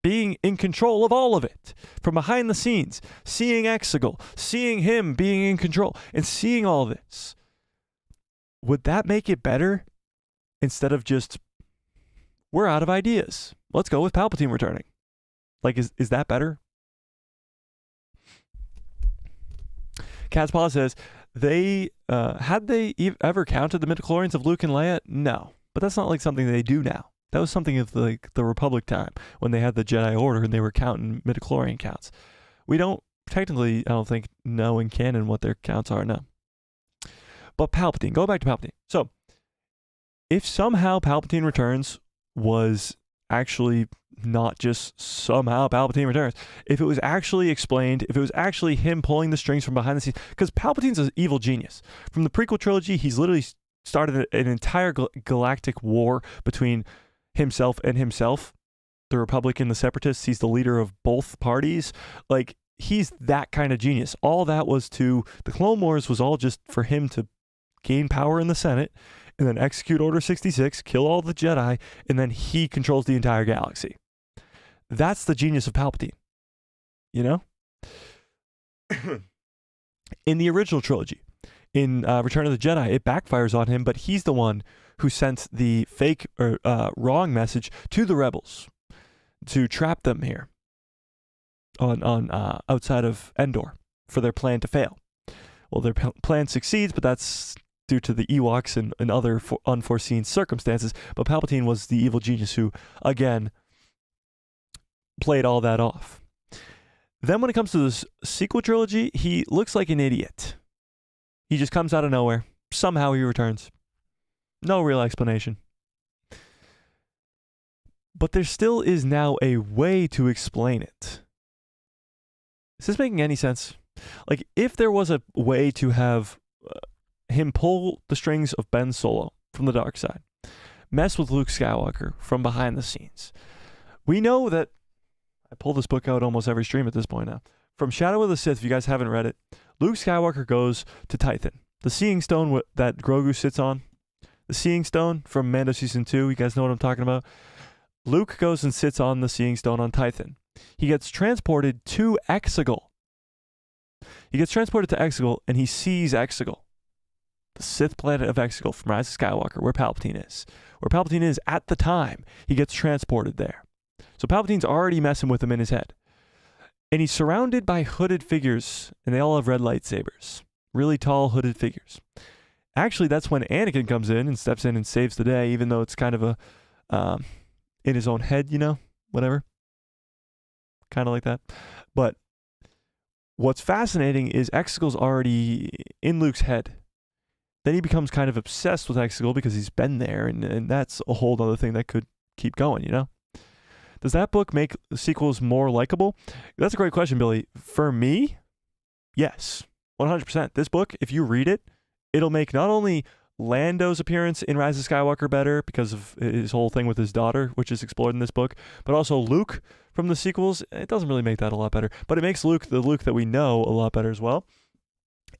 being in control of all of it, from behind the scenes, seeing Exegol, seeing him being in control, and seeing all this, would that make it better? Instead of just, we're out of ideas. Let's go with Palpatine returning. Like, is that better? Cat's Paw says, had they ever counted the midichlorians of Luke and Leia? No. But that's not like something they do now. That was something of the Republic time, when they had the Jedi Order and they were counting midichlorian counts. We don't, technically, I don't think, know in canon what their counts are now. But Palpatine, go back to Palpatine. So, if somehow Palpatine returns was actually not just somehow Palpatine returns, if it was actually explained, if it was actually him pulling the strings from behind the scenes, because Palpatine's an evil genius. From the prequel trilogy, he's literally started an entire galactic war between himself and himself, the Republic and the Separatists. He's the leader of both parties. Like, he's that kind of genius. All that was the Clone Wars was all just for him to gain power in the Senate and then execute Order 66, kill all the Jedi, and then he controls the entire galaxy. That's the genius of Palpatine, you know? In the original trilogy, in Return of the Jedi, it backfires on him, but he's the one who sent the fake or wrong message to the rebels to trap them here on outside of Endor for their plan to fail. Well, their plan succeeds, but that's due to the Ewoks and other unforeseen circumstances. But Palpatine was the evil genius who, again, played all that off. Then when it comes to this sequel trilogy, he looks like an idiot. He just comes out of nowhere. Somehow he returns. No real explanation. But there still is now a way to explain it. Is this making any sense? Like, if there was a way to have him pull the strings of Ben Solo from the dark side, mess with Luke Skywalker from behind the scenes. We know that, I pull this book out almost every stream at this point now. From Shadow of the Sith, if you guys haven't read it, Luke Skywalker goes to Tython, the Seeing Stone that Grogu sits on. The Seeing Stone from Mando Season 2, you guys know what I'm talking about? Luke goes and sits on the Seeing Stone on Tython. He gets transported to Exegol. He gets transported to Exegol, and he sees Exegol, the Sith planet of Exegol from Rise of Skywalker, where Palpatine is. Where Palpatine is at the time, he gets transported there. So Palpatine's already messing with him in his head. And he's surrounded by hooded figures, and they all have red lightsabers. Really tall, hooded figures. Actually, that's when Anakin comes in and steps in and saves the day, even though it's kind of a, in his own head, you know, whatever. Kind of like that. But what's fascinating is Exegol's already in Luke's head. Then he becomes kind of obsessed with Exegol because he's been there, and that's a whole other thing that could keep going, you know? Does that book make the sequels more likable? That's a great question, Billy. For me, yes, 100%. This book, if you read it, it'll make not only Lando's appearance in Rise of Skywalker better because of his whole thing with his daughter, which is explored in this book, but also Luke from the sequels. It doesn't really make that a lot better, but it makes Luke, the Luke that we know, a lot better as well.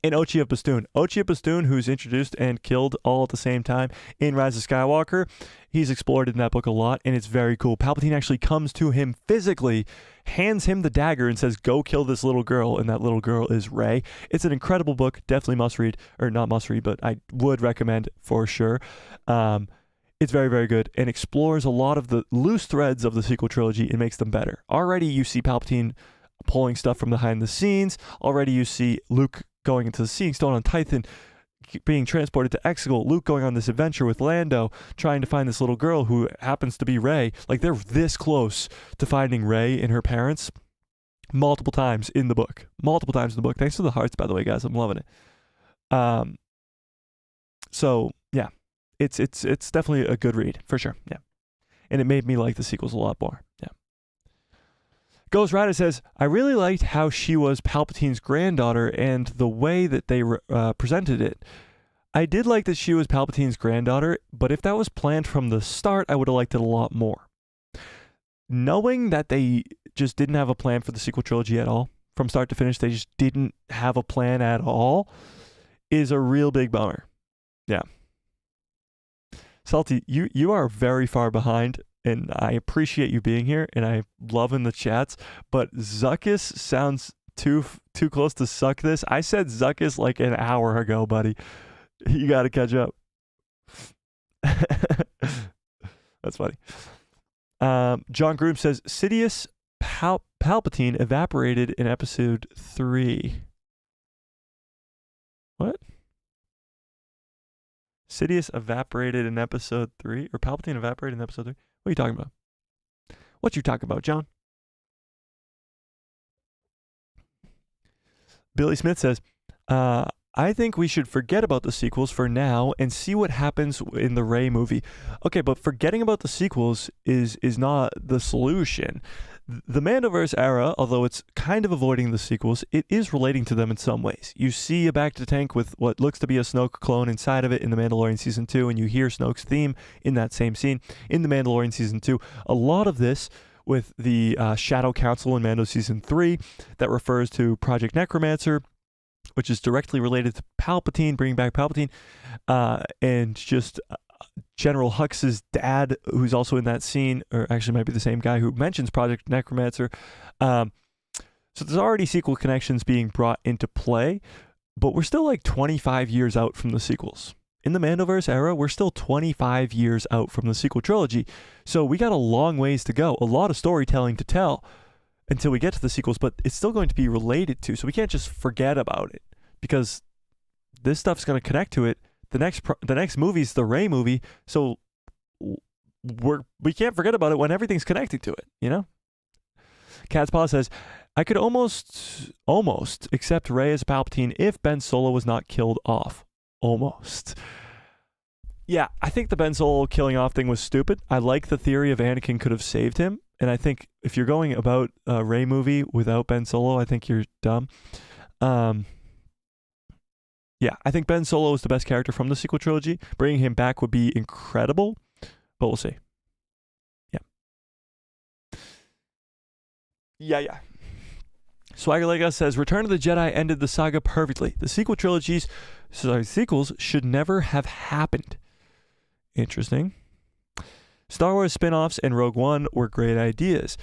And Ochi of Bastoon. Ochi of Bastoon, who's introduced and killed all at the same time in Rise of Skywalker, he's explored in that book a lot, and it's very cool. Palpatine actually comes to him physically, hands him the dagger, and says, go kill this little girl, and that little girl is Rey. It's an incredible book, definitely must read, or not must read, but I would recommend for sure. It's very, very good, and explores a lot of the loose threads of the sequel trilogy and makes them better. Already you see Palpatine pulling stuff from behind the scenes. Already you see Luke going into the Seeing Stone on Tython, being transported to Exegol, Luke going on this adventure with Lando, trying to find this little girl who happens to be Rey. Like, they're this close to finding Rey and her parents multiple times in the book. Multiple times in the book. Thanks for the hearts, by the way, guys. I'm loving it. So, yeah. It's definitely a good read, for sure. Yeah. And it made me like the sequels a lot more. Yeah. Ghost Rider says, I really liked how she was Palpatine's granddaughter and the way that they presented it. I did like that she was Palpatine's granddaughter, but if that was planned from the start, I would have liked it a lot more. Knowing that they just didn't have a plan for the sequel trilogy at all, from start to finish, they just didn't have a plan at all, is a real big bummer. Yeah. Salty, you are very far behind, and I appreciate you being here, and I love in the chats, but Zuckus sounds too close to suck this. I said Zuckus like an hour ago, buddy. You got to catch up. That's funny. John Groom says, Sidious Palpatine evaporated in episode 3. What? Sidious evaporated in episode 3? Or Palpatine evaporated in episode 3? What are you talking about? What you talking about, John? Billy Smith says, I think we should forget about the sequels for now and see what happens in the Rey movie. Okay, but forgetting about the sequels is not the solution. The Mandoverse era, although it's kind of avoiding the sequels, it is relating to them in some ways. You see a Bacta tank with what looks to be a Snoke clone inside of it in The Mandalorian Season 2, and you hear Snoke's theme in that same scene in The Mandalorian Season 2. A lot of this with the Shadow Council in Mando Season 3 that refers to Project Necromancer, which is directly related to Palpatine, bringing back Palpatine, and just General Hux's dad, who's also in that scene, or actually might be the same guy who mentions Project Necromancer. So there's already sequel connections being brought into play, but we're still like 25 years out from the sequels. In the Mandoverse era, we're still 25 years out from the sequel trilogy, so we got a long ways to go, a lot of storytelling to tell until we get to the sequels, but it's still going to be related to, so we can't just forget about it, because this stuff's going to connect to it. The next movie's the Rey movie, so we can't forget about it when everything's connected to it, you know? Cat's Paw says, I could almost accept Rey as Palpatine if Ben Solo was not killed off. Almost. Yeah, I think the Ben Solo killing off thing was stupid. I like the theory of Anakin could have saved him, and I think if you're going about a Rey movie without Ben Solo, I think you're dumb. Yeah, I think Ben Solo is the best character from the sequel trilogy. Bringing him back would be incredible, but we'll see. Yeah. Swagger Lega says, Return of the Jedi ended the saga perfectly. The sequels should never have happened. Interesting. Star Wars spin-offs and Rogue One were great ideas.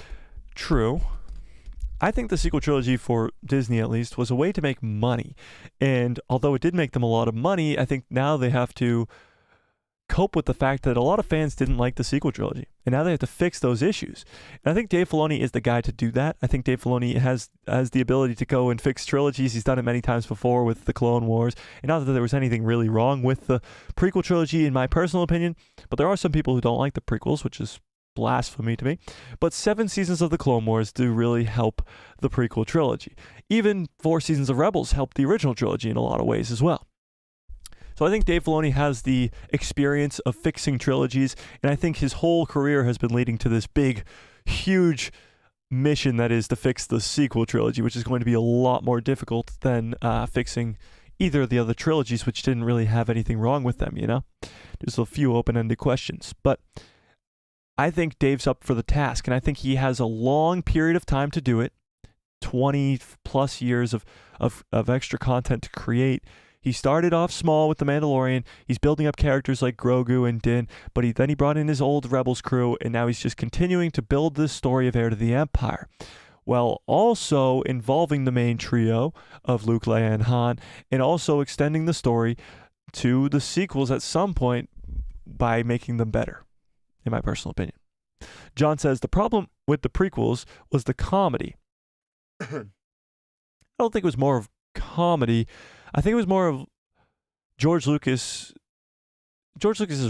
True. I think the sequel trilogy, for Disney at least, was a way to make money. And although it did make them a lot of money, I think now they have to cope with the fact that a lot of fans didn't like the sequel trilogy. And now they have to fix those issues. And I think Dave Filoni is the guy to do that. I think Dave Filoni has the ability to go and fix trilogies. He's done it many times before with the Clone Wars. And not that there was anything really wrong with the prequel trilogy, in my personal opinion, but there are some people who don't like the prequels, which is blasphemy to me. But 7 seasons of the Clone Wars do really help the prequel trilogy. Even 4 seasons of Rebels helped the original trilogy in a lot of ways as well. So I think Dave Filoni has the experience of fixing trilogies, and I think his whole career has been leading to this big, huge mission that is to fix the sequel trilogy, which is going to be a lot more difficult than fixing either of the other trilogies, which didn't really have anything wrong with them, you know? There's a few open-ended questions. But I think Dave's up for the task, and I think he has a long period of time to do it, 20 plus years of extra content to create. He started off small with The Mandalorian. He's building up characters like Grogu and Din, but then he brought in his old Rebels crew, and now he's just continuing to build this story of Heir to the Empire, while also involving the main trio of Luke, Leia, and Han, and also extending the story to the sequels at some point by making them better, in my personal opinion. John says, the problem with the prequels was the comedy. I don't think it was more of comedy. I think it was more of George Lucas's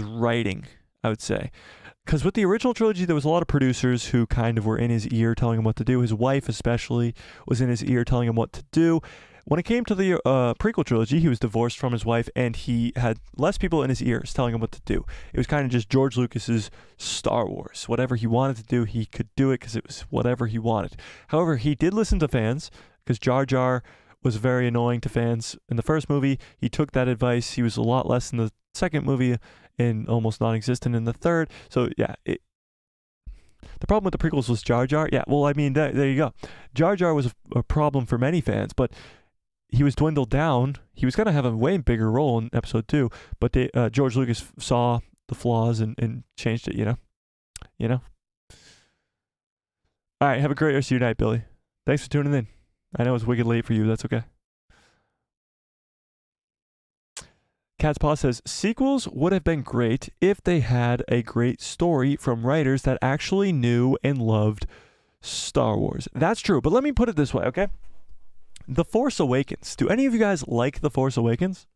writing, I would say. Because with the original trilogy, there was a lot of producers who kind of were in his ear telling him what to do. His wife especially was in his ear telling him what to do. When it came to the prequel trilogy, he was divorced from his wife, and he had less people in his ears telling him what to do. It was kind of just George Lucas's Star Wars. Whatever he wanted to do, he could do it because it was whatever he wanted. However, he did listen to fans, because Jar Jar was very annoying to fans in the first movie. He took that advice. He was a lot less in the second movie and almost non-existent in the third. So yeah, the problem with the prequels was Jar Jar. Yeah, well, I mean, there you go. Jar Jar was a problem for many fans, but he was dwindled down. He was going to have a way bigger role in episode 2, but George Lucas saw the flaws and changed it, you know? All right, have a great rest of your night, Billy. Thanks for tuning in. I know it's wicked late for you. That's okay. Cat's Paw says, sequels would have been great if they had a great story from writers that actually knew and loved Star Wars. That's true, but let me put it this way, okay? The Force Awakens. Do any of you guys like The Force Awakens?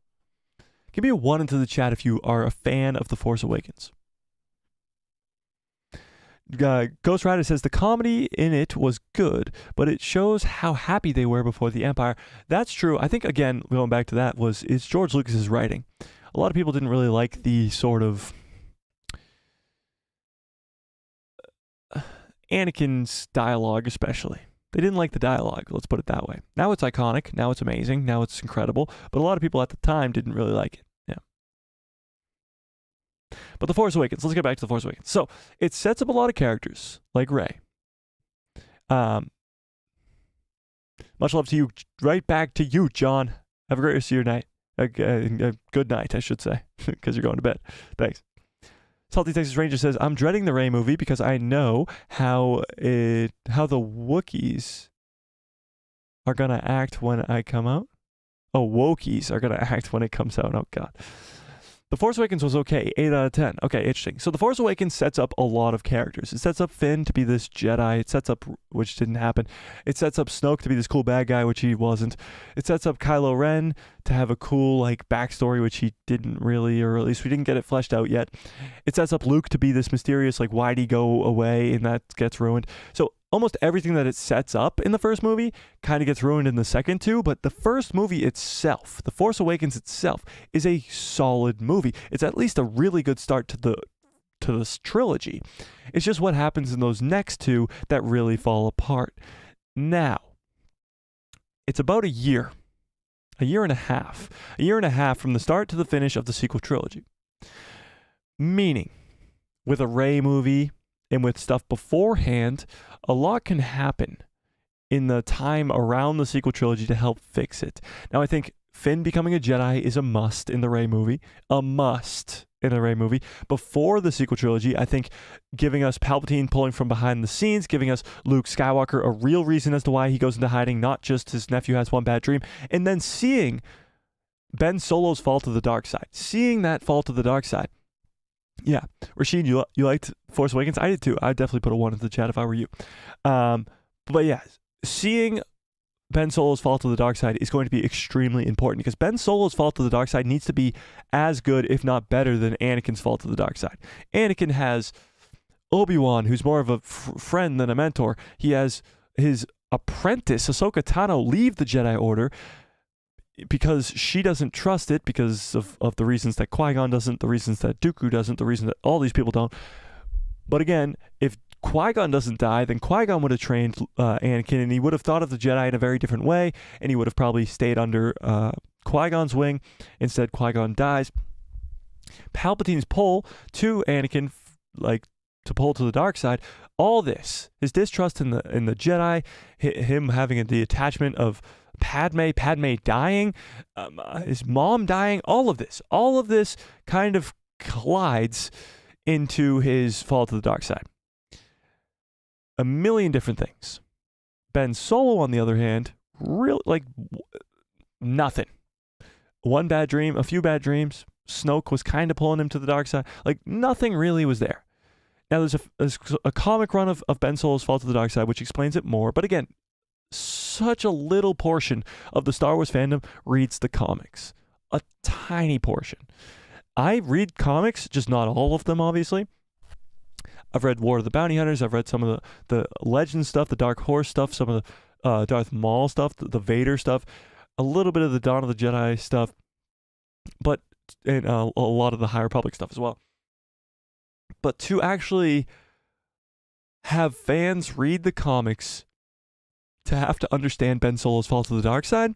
Give me a 1 into the chat if you are a fan of The Force Awakens. Ghost Rider says the comedy in it was good, but it shows how happy they were before the Empire. That's true. I think, again, going back to that, it's George Lucas's writing. A lot of people didn't really like the sort of Anakin's dialogue, especially. They didn't like the dialogue, let's put it that way. Now it's iconic, now it's amazing, now it's incredible, but a lot of people at the time didn't really like it. Yeah. But The Force Awakens, let's get back to The Force Awakens. So, it sets up a lot of characters, like Rey. Much love to you. Right back to you, John. Have a great rest of your night. Good night, I should say, because you're going to bed. Thanks. Salty Texas Ranger says, I'm dreading the Rey movie because I know how the Wookiees are going to act when I come out. Oh, Wokies are going to act when it comes out. Oh, God. The Force Awakens was okay, 8 out of 10. Okay, interesting. So The Force Awakens sets up a lot of characters. It sets up Finn to be this Jedi. It sets up, which didn't happen. It sets up Snoke to be this cool bad guy, which he wasn't. It sets up Kylo Ren to have a cool, like, backstory, which he didn't really, or at least we didn't get it fleshed out yet. It sets up Luke to be this mysterious, like, why'd he go away, and that gets ruined. So almost everything that it sets up in the first movie kind of gets ruined in the second two, but the first movie itself, The Force Awakens itself, is a solid movie. It's at least a really good start to this trilogy. It's just what happens in those next two that really fall apart. Now, it's about a year and a half from the start to the finish of the sequel trilogy. Meaning, with a Rey movie and with stuff beforehand, a lot can happen in the time around the sequel trilogy to help fix it. Now, I think Finn becoming a Jedi is a must in the Rey movie. Before the sequel trilogy, I think giving us Palpatine pulling from behind the scenes, giving us Luke Skywalker a real reason as to why he goes into hiding, not just his nephew has one bad dream, and then seeing Ben Solo's fall to the dark side. Seeing that fall to the dark side. Yeah. Rashid, you liked Force Awakens? I did too. I'd definitely put a 1 in the chat if I were you. But yeah, seeing Ben Solo's fall to the dark side is going to be extremely important because Ben Solo's fall to the dark side needs to be as good, if not better, than Anakin's fall to the dark side. Anakin has Obi-Wan, who's more of a friend than a mentor. He has his apprentice, Ahsoka Tano, leave the Jedi Order because she doesn't trust it because of the reasons that Qui-Gon doesn't, the reasons that Dooku doesn't, the reason that all these people don't. But again, if Qui-Gon doesn't die, then Qui-Gon would have trained Anakin, and he would have thought of the Jedi in a very different way, and he would have probably stayed under Qui-Gon's wing. Instead, Qui-Gon dies. Palpatine's pull to Anakin, like to pull to the dark side, all this, his distrust in the Jedi, him having the attachment of Padme dying, his mom dying, all of this kind of collides into his fall to the dark side. A million different things. Ben Solo, on the other hand, really like nothing. One bad dream, a few bad dreams. Snoke was kind of pulling him to the dark side. Like nothing really was there. Now there's a comic run of Ben Solo's fall to the dark side, which explains it more. But again, such a little portion of the Star Wars fandom reads the comics. A tiny portion. I read comics, just not all of them, obviously. I've read War of the Bounty Hunters. I've read some of the Legend stuff, the Dark Horse stuff, some of the Darth Maul stuff, the Vader stuff, a little bit of the Dawn of the Jedi stuff, and a lot of the High Republic stuff as well. But to actually have fans read the comics to have to understand Ben Solo's fall to the dark side,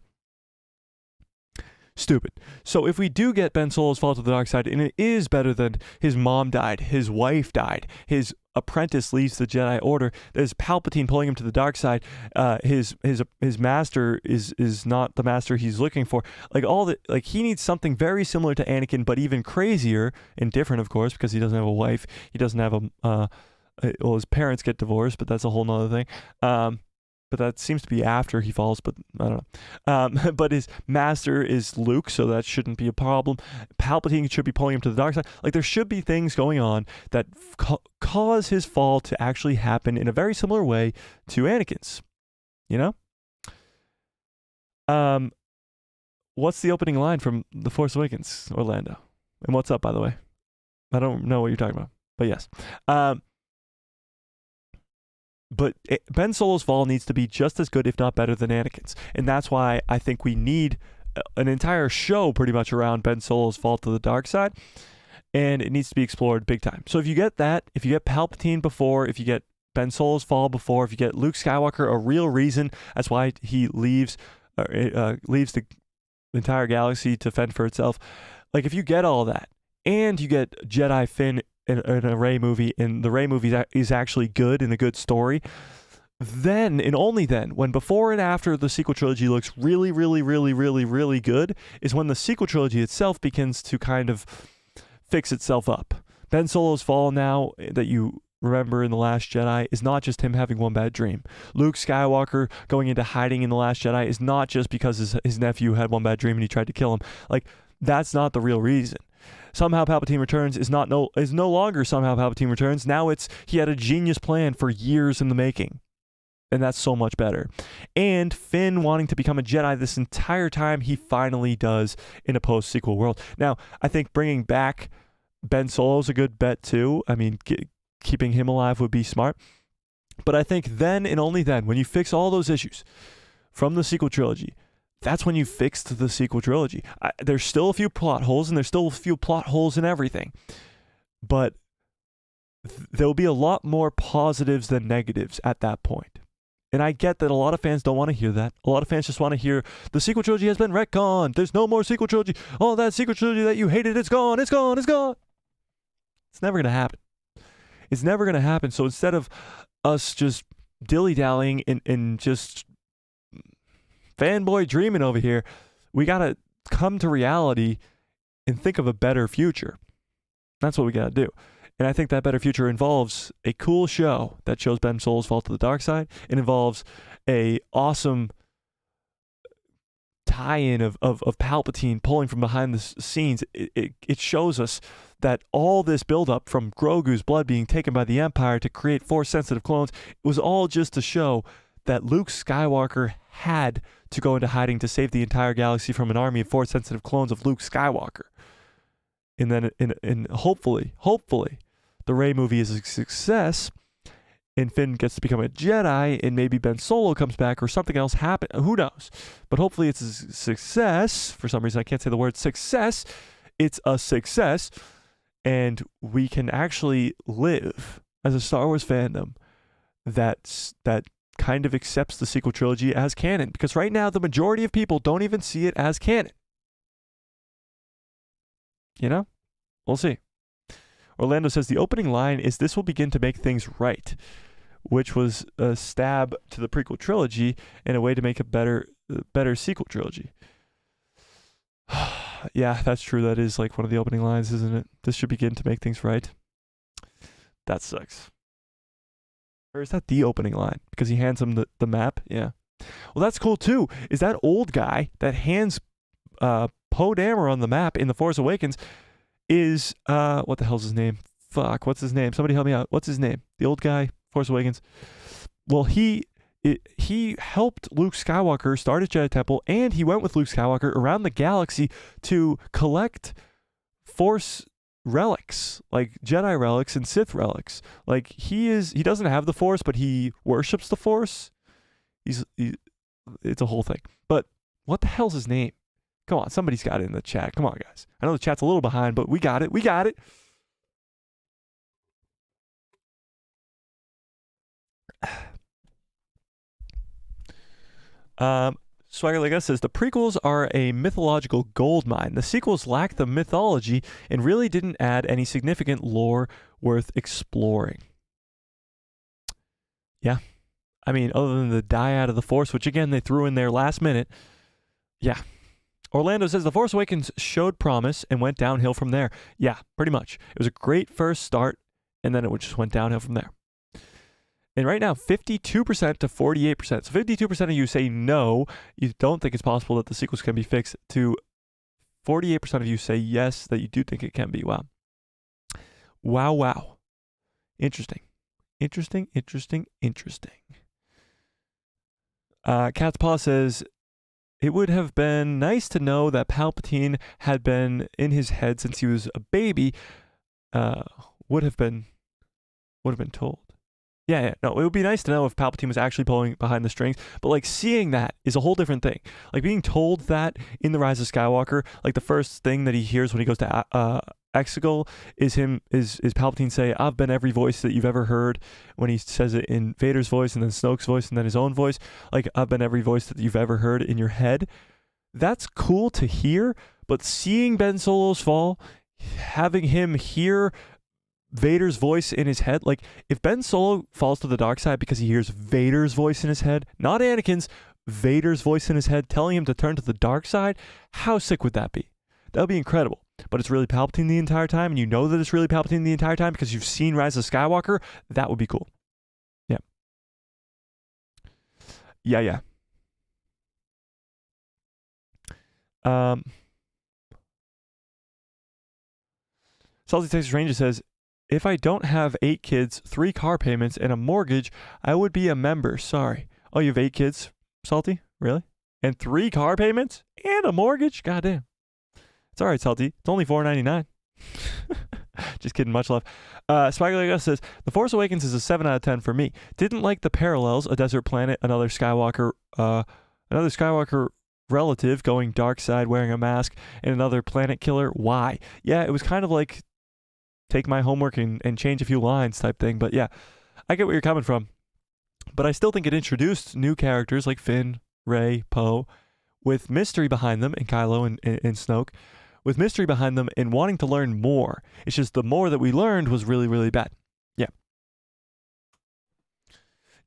stupid. So if we do get Ben Solo's fall to the dark side, and it is better than his mom died, his wife died, his apprentice leaves the Jedi Order, there's Palpatine pulling him to the dark side, his master is not the master he's looking for, he needs something very similar to Anakin, but even crazier and different, of course, because he doesn't have a wife, he doesn't have his parents get divorced, but that's a whole nother thing. But that seems to be after he falls, but I don't know. But his master is Luke, so that shouldn't be a problem. Palpatine should be pulling him to the dark side. Like, there should be things going on that cause his fall to actually happen in a very similar way to Anakin's. You know? What's the opening line from The Force Awakens, Orlando? And what's up, by the way? I don't know what you're talking about, but yes. But Ben Solo's fall needs to be just as good, if not better, than Anakin's. And that's why I think we need an entire show pretty much around Ben Solo's fall to the dark side. And it needs to be explored big time. So if you get that, if you get Palpatine before, if you get Ben Solo's fall before, if you get Luke Skywalker a real reason, that's why he leaves the entire galaxy to fend for itself. Like, if you get all that, and you get Jedi Finn in a Rey movie, and the Rey movie is actually good and a good story, then and only then, when before and after the sequel trilogy looks really, really, really, really, really good, is when the sequel trilogy itself begins to kind of fix itself up. Ben Solo's fall now that you remember in The Last Jedi is not just him having one bad dream. Luke Skywalker going into hiding in The Last Jedi is not just because his nephew had one bad dream and he tried to kill him. Like, that's not the real reason. Somehow Palpatine Returns is no longer Somehow Palpatine Returns. Now it's he had a genius plan for years in the making. And that's so much better. And Finn wanting to become a Jedi this entire time, he finally does in a post-sequel world. Now, I think bringing back Ben Solo's a good bet too. I mean, keeping him alive would be smart. But I think then and only then, when you fix all those issues from the sequel trilogy, that's when you fixed the sequel trilogy. There's still a few plot holes, and there's still a few plot holes in everything. But there'll be a lot more positives than negatives at that point. And I get that a lot of fans don't want to hear that. A lot of fans just want to hear the sequel trilogy has been retconned. There's no more sequel trilogy. Oh, that sequel trilogy that you hated, it's gone, it's gone, it's gone. It's never going to happen. It's never going to happen. So instead of us just dilly-dallying and just fanboy dreaming over here, we got to come to reality and think of a better future. That's what we got to do. And I think that better future involves a cool show that shows Ben Solo's fall to the dark side. It involves a awesome tie-in of Palpatine pulling from behind the scenes. It shows us that all this buildup from Grogu's blood being taken by the Empire to create Force-sensitive clones was all just to show that Luke Skywalker had to go into hiding to save the entire galaxy from an army of Force-sensitive clones of Luke Skywalker. And then, and hopefully, the Rey movie is a success, and Finn gets to become a Jedi, and maybe Ben Solo comes back, or something else happens. Who knows? But hopefully it's a success. For some reason, I can't say the word success. It's a success, and we can actually live as a Star Wars fandom that kind of accepts the sequel trilogy as canon. Because right now, the majority of people don't even see it as canon. You know? We'll see. Orlando says the opening line is "This will begin to make things right," which was a stab to the prequel trilogy and a way to make a better sequel trilogy. Yeah, that's true. That is like one of the opening lines, isn't it? This should begin to make things right. That sucks. Or is that the opening line? Because he hands him the map? Yeah. Well, that's cool too. Is that old guy that hands Poe Dameron the map in The Force Awakens is, what the hell's his name? Fuck, what's his name? Somebody help me out. What's his name? The old guy, Force Awakens. Well, he helped Luke Skywalker start a Jedi Temple, and he went with Luke Skywalker around the galaxy to collect Force relics, like Jedi relics and Sith relics. Like, he doesn't have the Force, but he worships the Force. It's a whole thing. But what the hell's his name? Come on, somebody's got it in the chat. Come on, guys. I know the chat's a little behind, but we got it. We got it. Swagger Lega says the prequels are a mythological goldmine. The sequels lack the mythology and really didn't add any significant lore worth exploring. Yeah. I mean, other than the dyad of the Force, which again they threw in there last minute. Yeah. Orlando says The Force Awakens showed promise and went downhill from there. Yeah, pretty much. It was a great first start, and then it just went downhill from there. And right now, 52% to 48%. So 52% of you say no, you don't think it's possible that the sequels can be fixed, to 48% of you say yes, that you do think it can be. Wow. Wow. Interesting. Cat's Paw says, it would have been nice to know that Palpatine had been in his head since he was a baby. Would have been told. Yeah. No, it would be nice to know if Palpatine was actually pulling behind the strings. But like, seeing that is a whole different thing. Like, being told that in The Rise of Skywalker, like the first thing that he hears when he goes to Exegol is Palpatine say, "I've been every voice that you've ever heard," when he says it in Vader's voice and then Snoke's voice and then his own voice. Like, "I've been every voice that you've ever heard in your head." That's cool to hear, but seeing Ben Solo's fall, having him hear Vader's voice in his head. Like, if Ben Solo falls to the dark side because he hears Vader's voice in his head, not Anakin's, Vader's voice in his head telling him to turn to the dark side, how sick would that be? That would be incredible. But it's really Palpatine the entire time, and you know that it's really Palpatine the entire time because you've seen Rise of Skywalker. That would be cool. Yeah. Yeah. Salty Texas Ranger says, if I don't have 8 kids, 3 car payments, and a mortgage, I would be a member. Sorry. Oh, you have 8 kids, Salty? Really? And 3 car payments? And a mortgage? Goddamn. It's all right, Salty. It's only $4.99. Just kidding. Much love. Spike Gus says, The Force Awakens is a 7 out of 10 for me. Didn't like the parallels, a desert planet, another Skywalker relative going dark side wearing a mask, and another planet killer. Why? Yeah, it was kind of like take my homework and change a few lines type thing. But yeah, I get where you're coming from. But I still think it introduced new characters like Finn, Rey, Poe, with mystery behind them, and Kylo and Snoke, with mystery behind them and wanting to learn more. It's just the more that we learned was really, really bad. Yeah.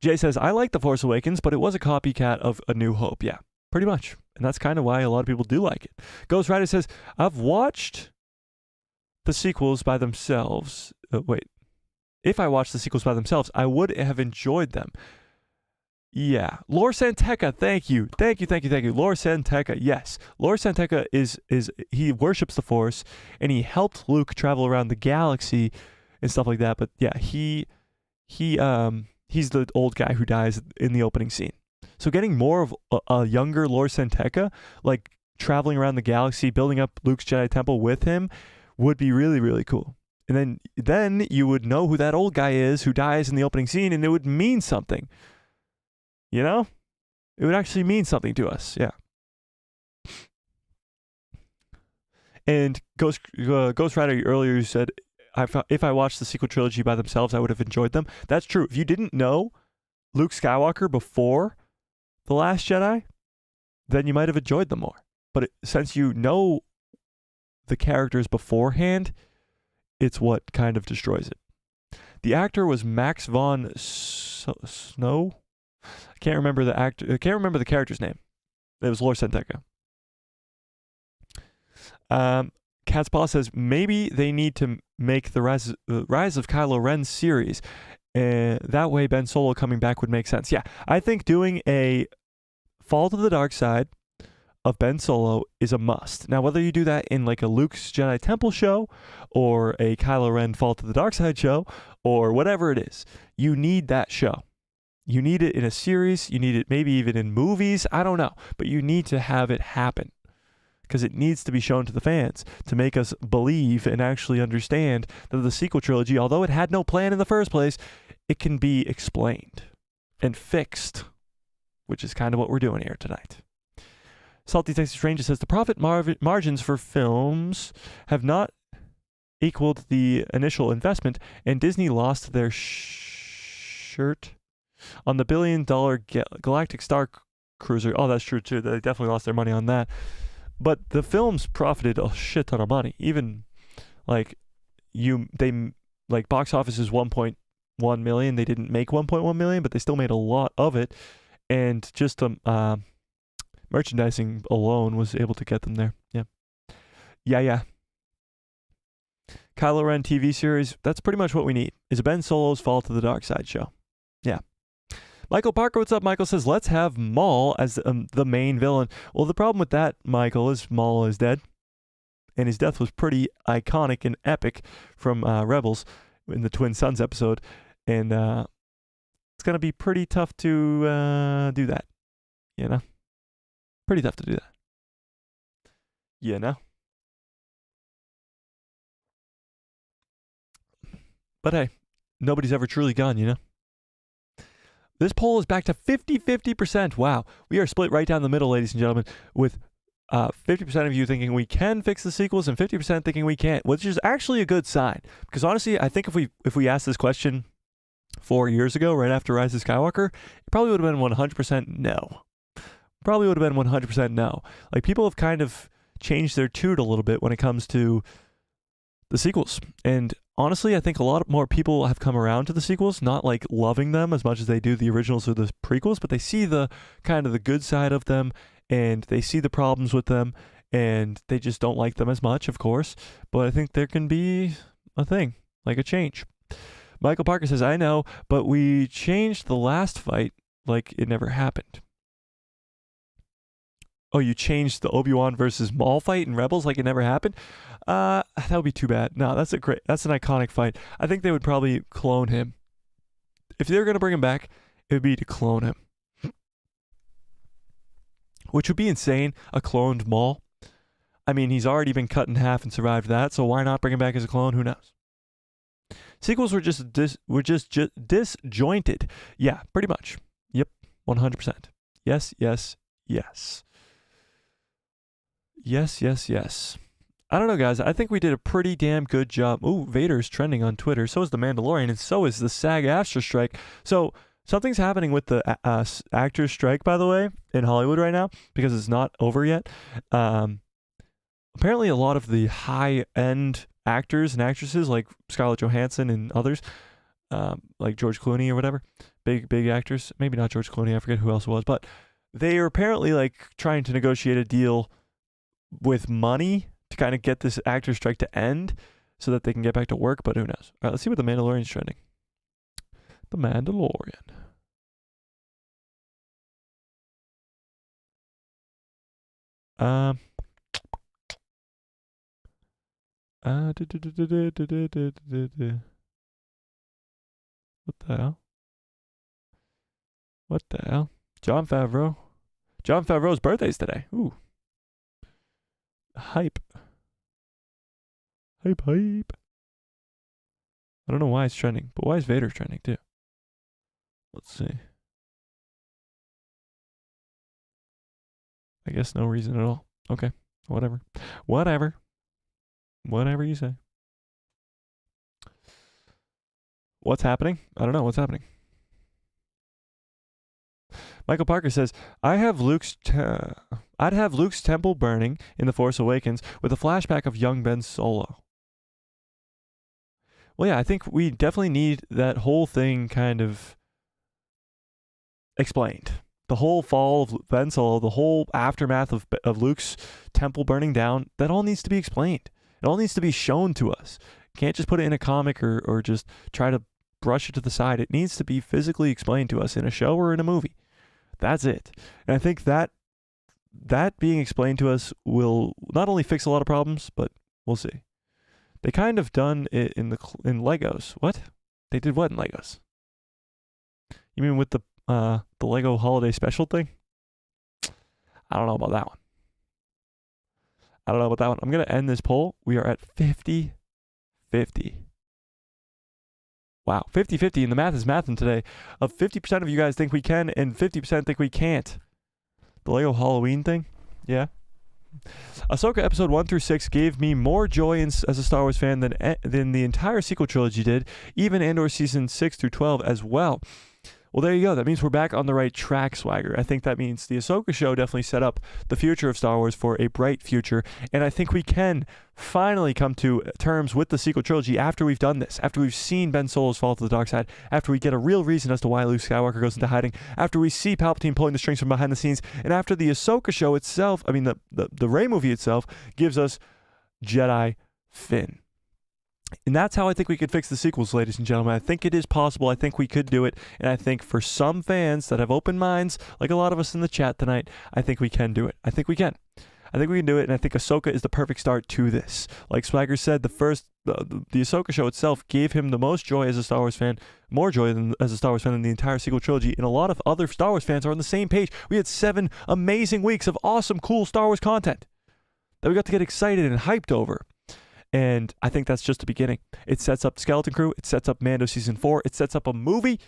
Jay says, I like The Force Awakens, but it was a copycat of A New Hope. Yeah, pretty much. And that's kind of why a lot of people do like it. Ghost Rider says, I've watched the sequels by themselves. If I watched the sequels by themselves, I would have enjoyed them. Yeah. Lore Santeca, thank you. Lore Santeca, yes. Lore Santeca he worships the Force, and he helped Luke travel around the galaxy and stuff like that. But yeah, he's the old guy who dies in the opening scene. So getting more of a younger Lore Santeca, like traveling around the galaxy, building up Luke's Jedi Temple with him, would be really, really cool. And then you would know who that old guy is who dies in the opening scene, and it would mean something. You know? It would actually mean something to us, yeah. And Ghost Rider, earlier you said, if I watched the sequel trilogy by themselves, I would have enjoyed them. That's true. If you didn't know Luke Skywalker before The Last Jedi, then you might have enjoyed them more. But since you know the characters beforehand, it's what kind of destroys it. The actor was Max von Snow. I can't remember the character's name. It was Lore Santeca. Cat's Paw says maybe they need to make the Rise of Kylo Ren series. That way Ben Solo coming back would make sense. Yeah, I think doing a Fall to the Dark Side of Ben Solo is a must. Now, whether you do that in like a Luke's Jedi Temple show or a Kylo Ren Fall to the Dark Side show or whatever it is, you need that show. You need it in a series. You need it maybe even in movies. I don't know. But you need to have it happen because it needs to be shown to the fans to make us believe and actually understand that the sequel trilogy, although it had no plan in the first place, it can be explained and fixed, which is kind of what we're doing here tonight. Salty Texas Ranger says the profit margins for films have not equaled the initial investment, and Disney lost their shirt on the $1 billion Galactic Star Cruiser. Oh, that's true too. They definitely lost their money on that. But the films profited a shit ton of money. Even like box office is 1.1 million. They didn't make 1.1 million, but they still made a lot of it. And just merchandising alone was able to get them there. Yeah. Kylo Ren TV series, that's pretty much what we need, is a Ben Solo's Fall to the Dark Side show. Yeah. Michael Parker, what's up? Michael says, let's have Maul as the main villain. Well, the problem with that, Michael, is Maul is dead. And his death was pretty iconic and epic from Rebels in the Twin Sons episode. And it's going to be pretty tough to do that. You know? Pretty tough to do that. You know? But hey, nobody's ever truly gone, you know? This poll is back to 50-50%. Wow. We are split right down the middle, ladies and gentlemen, with 50% of you thinking we can fix the sequels and 50% thinking we can't, which is actually a good sign. Because honestly, I think if we asked this question 4 years ago, right after Rise of Skywalker, it probably would have been 100% no. Probably would have been 100% no. Like, people have kind of changed their tune a little bit when it comes to the sequels. And honestly, I think a lot more people have come around to the sequels, not like loving them as much as they do the originals or the prequels, but they see the kind of the good side of them, and they see the problems with them, and they just don't like them as much, of course. But I think there can be a thing, like a change. Michael Parker says, I know, but we changed the last fight like it never happened. Oh, you changed the Obi-Wan versus Maul fight in Rebels like it never happened? That would be too bad. No, that's an iconic fight. I think they would probably clone him. If they were going to bring him back, it would be to clone him. Which would be insane, a cloned Maul. I mean, he's already been cut in half and survived that, so why not bring him back as a clone? Who knows? Sequels were just disjointed. Yeah, pretty much. Yep, 100%. Yes, yes, yes. Yes, yes, yes. I don't know, guys. I think we did a pretty damn good job. Ooh, Vader's trending on Twitter. So is The Mandalorian, and so is the SAG-AFTRA strike. So something's happening with the actors' strike, by the way, in Hollywood right now, because it's not over yet. Apparently, a lot of the high-end actors and actresses, like Scarlett Johansson and others, like George Clooney or whatever, big actors. Maybe not George Clooney. I forget who else it was, but they are apparently like trying to negotiate a deal with money to kind of get this actor strike to end so that they can get back to work, but who knows? All right, let's see what The Mandalorian's trending. The Mandalorian. What the hell? What the hell? Jon Favreau. Jon Favreau's birthday's today. Ooh. Hype. Hype. I don't know why it's trending, but why is Vader trending too? Let's see. I guess no reason at all. Okay. Whatever you say. What's happening? I don't know. What's happening? Michael Parker says, I'd have Luke's temple burning in The Force Awakens with a flashback of young Ben Solo. Well, yeah, I think we definitely need that whole thing kind of explained. The whole fall of Ben Solo, the whole aftermath of Luke's temple burning down, that all needs to be explained. It all needs to be shown to us. Can't just put it in a comic or just try to brush it to the side. It needs to be physically explained to us in a show or in a movie. That's it. And I think that being explained to us will not only fix a lot of problems, but we'll see. They kind of done it in Legos. What? They did what in Legos? You mean with the Lego holiday special thing? I don't know about that one. I'm going to end this poll. We are at 50-50. Wow, 50-50, and the math is mathing today. Of 50% of you guys think we can, and 50% think we can't. The Lego Halloween thing? Yeah. Ahsoka episode 1 through 6 gave me more joy as a Star Wars fan than the entire sequel trilogy did, even Andor season 6 through 12 as well. Well, there you go. That means we're back on the right track, Swagger. I think that means the Ahsoka show definitely set up the future of Star Wars for a bright future, and I think we can finally come to terms with the sequel trilogy after we've done this, after we've seen Ben Solo's fall to the dark side, after we get a real reason as to why Luke Skywalker goes into hiding, after we see Palpatine pulling the strings from behind the scenes, and after the Ahsoka show itself, the Rey movie itself, gives us Jedi Finn. And that's how I think we could fix the sequels, ladies and gentlemen. I think it is possible. I think we could do it. And I think for some fans that have open minds, like a lot of us in the chat tonight, I think we can do it. I think we can do it. And I think Ahsoka is the perfect start to this. Like Swagger said, the Ahsoka show itself gave him the most joy as a Star Wars fan, more joy as a Star Wars fan than the entire sequel trilogy. And a lot of other Star Wars fans are on the same page. We had 7 amazing weeks of awesome, cool Star Wars content that we got to get excited and hyped over. And I think that's just the beginning. It sets up Skeleton Crew. It sets up Mando Season 4. It sets up a movie,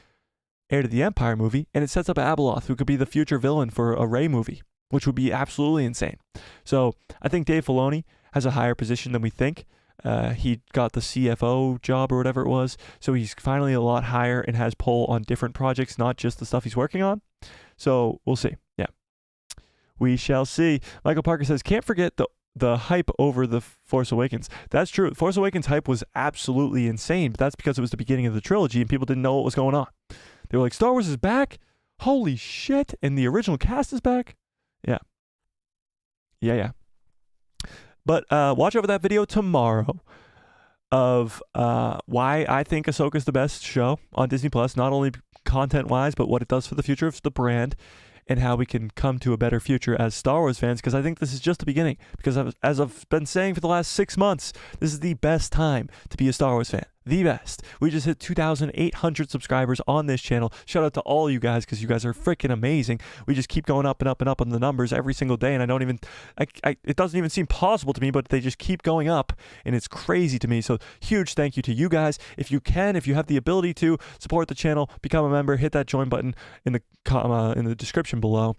Heir to the Empire movie. And it sets up Abeloth, who could be the future villain for a Rey movie, which would be absolutely insane. So I think Dave Filoni has a higher position than we think. He got the CFO job or whatever it was. So he's finally a lot higher and has pull on different projects, not just the stuff he's working on. So we'll see. Yeah. We shall see. Michael Parker says, can't forget the the hype over The Force Awakens. That's true. Force Awakens hype was absolutely insane, but that's because it was the beginning of the trilogy and people didn't know what was going on. They were like, Star Wars is back? Holy shit. And the original cast is back? Yeah. But watch over that video tomorrow of why I think Ahsoka's the best show on Disney Plus, not only content-wise, but what it does for the future of the brand and how we can come to a better future as Star Wars fans, because I think this is just the beginning. Because as I've been saying for the last 6 months, this is the best time to be a Star Wars fan. The best. We just hit 2,800 subscribers on this channel. Shout out to all you guys, because you guys are freaking amazing. We just keep going up and up and up on the numbers every single day, and I don't even, it doesn't even seem possible to me, but they just keep going up, and it's crazy to me. So huge thank you to you guys. If you can, if you have the ability to support the channel, become a member, hit that join button in the description below.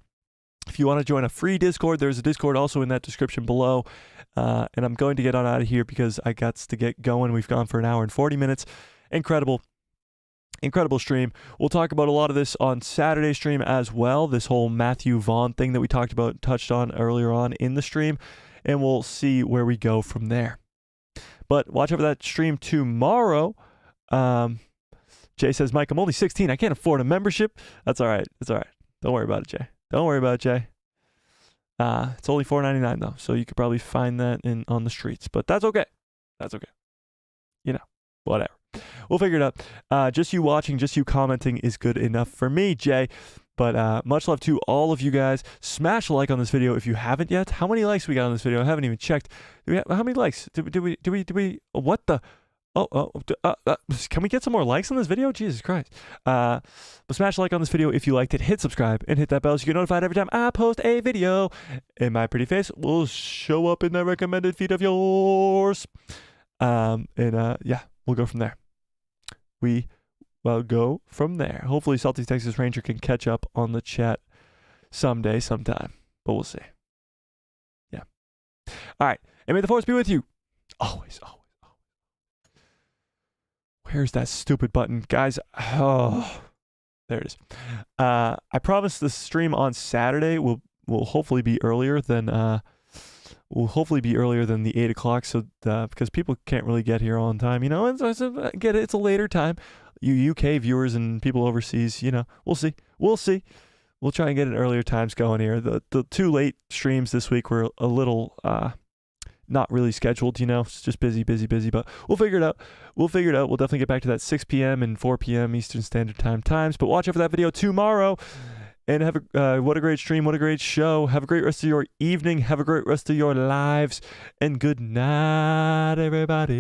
If you want to join a free Discord, there's a Discord also in that description below. And I'm going to get on out of here because I got to get going. We've gone for an hour and 40 minutes. Incredible stream. We'll talk about a lot of this on Saturday's stream as well. This whole Matthew Vaughn thing that we touched on earlier on in the stream. And we'll see where we go from there. But watch out for that stream tomorrow. Jay says, Mike, I'm only 16. I can't afford a membership. That's all right. It's all right. Don't worry about it, Jay. Don't worry about it, Jay. It's only $4.99 though, so you could probably find that on the streets. But that's okay. That's okay. You know, whatever. We'll figure it out. Just you watching, just you commenting is good enough for me, Jay. But much love to all of you guys. Smash a like on this video if you haven't yet. How many likes we got on this video? I haven't even checked. How many likes? Do we? What the? Can we get some more likes on this video? Jesus Christ. But smash a like on this video if you liked it. Hit subscribe and hit that bell so you get notified every time I post a video. And my pretty face will show up in that recommended feed of yours. Yeah, we'll go from there. We will go from there. Hopefully Salty Texas Ranger can catch up on the chat someday, sometime. But we'll see. Yeah. All right. And may the force be with you. Always. Where's that stupid button? Guys, oh, there it is. I promise the stream on Saturday will hopefully be earlier than the 8 o'clock, so because people can't really get here on time, you know, and so I get it, it's a later time. You UK viewers and people overseas, you know, we'll see. We'll try and get an earlier times going here. The two late streams this week were a little not really scheduled, you know, it's just busy, but we'll figure it out. We'll definitely get back to that 6 p.m. and 4 p.m. Eastern Standard Time times, but watch out for that video tomorrow, and have what a great stream, what a great show. Have a great rest of your evening, have a great rest of your lives, and good night, everybody.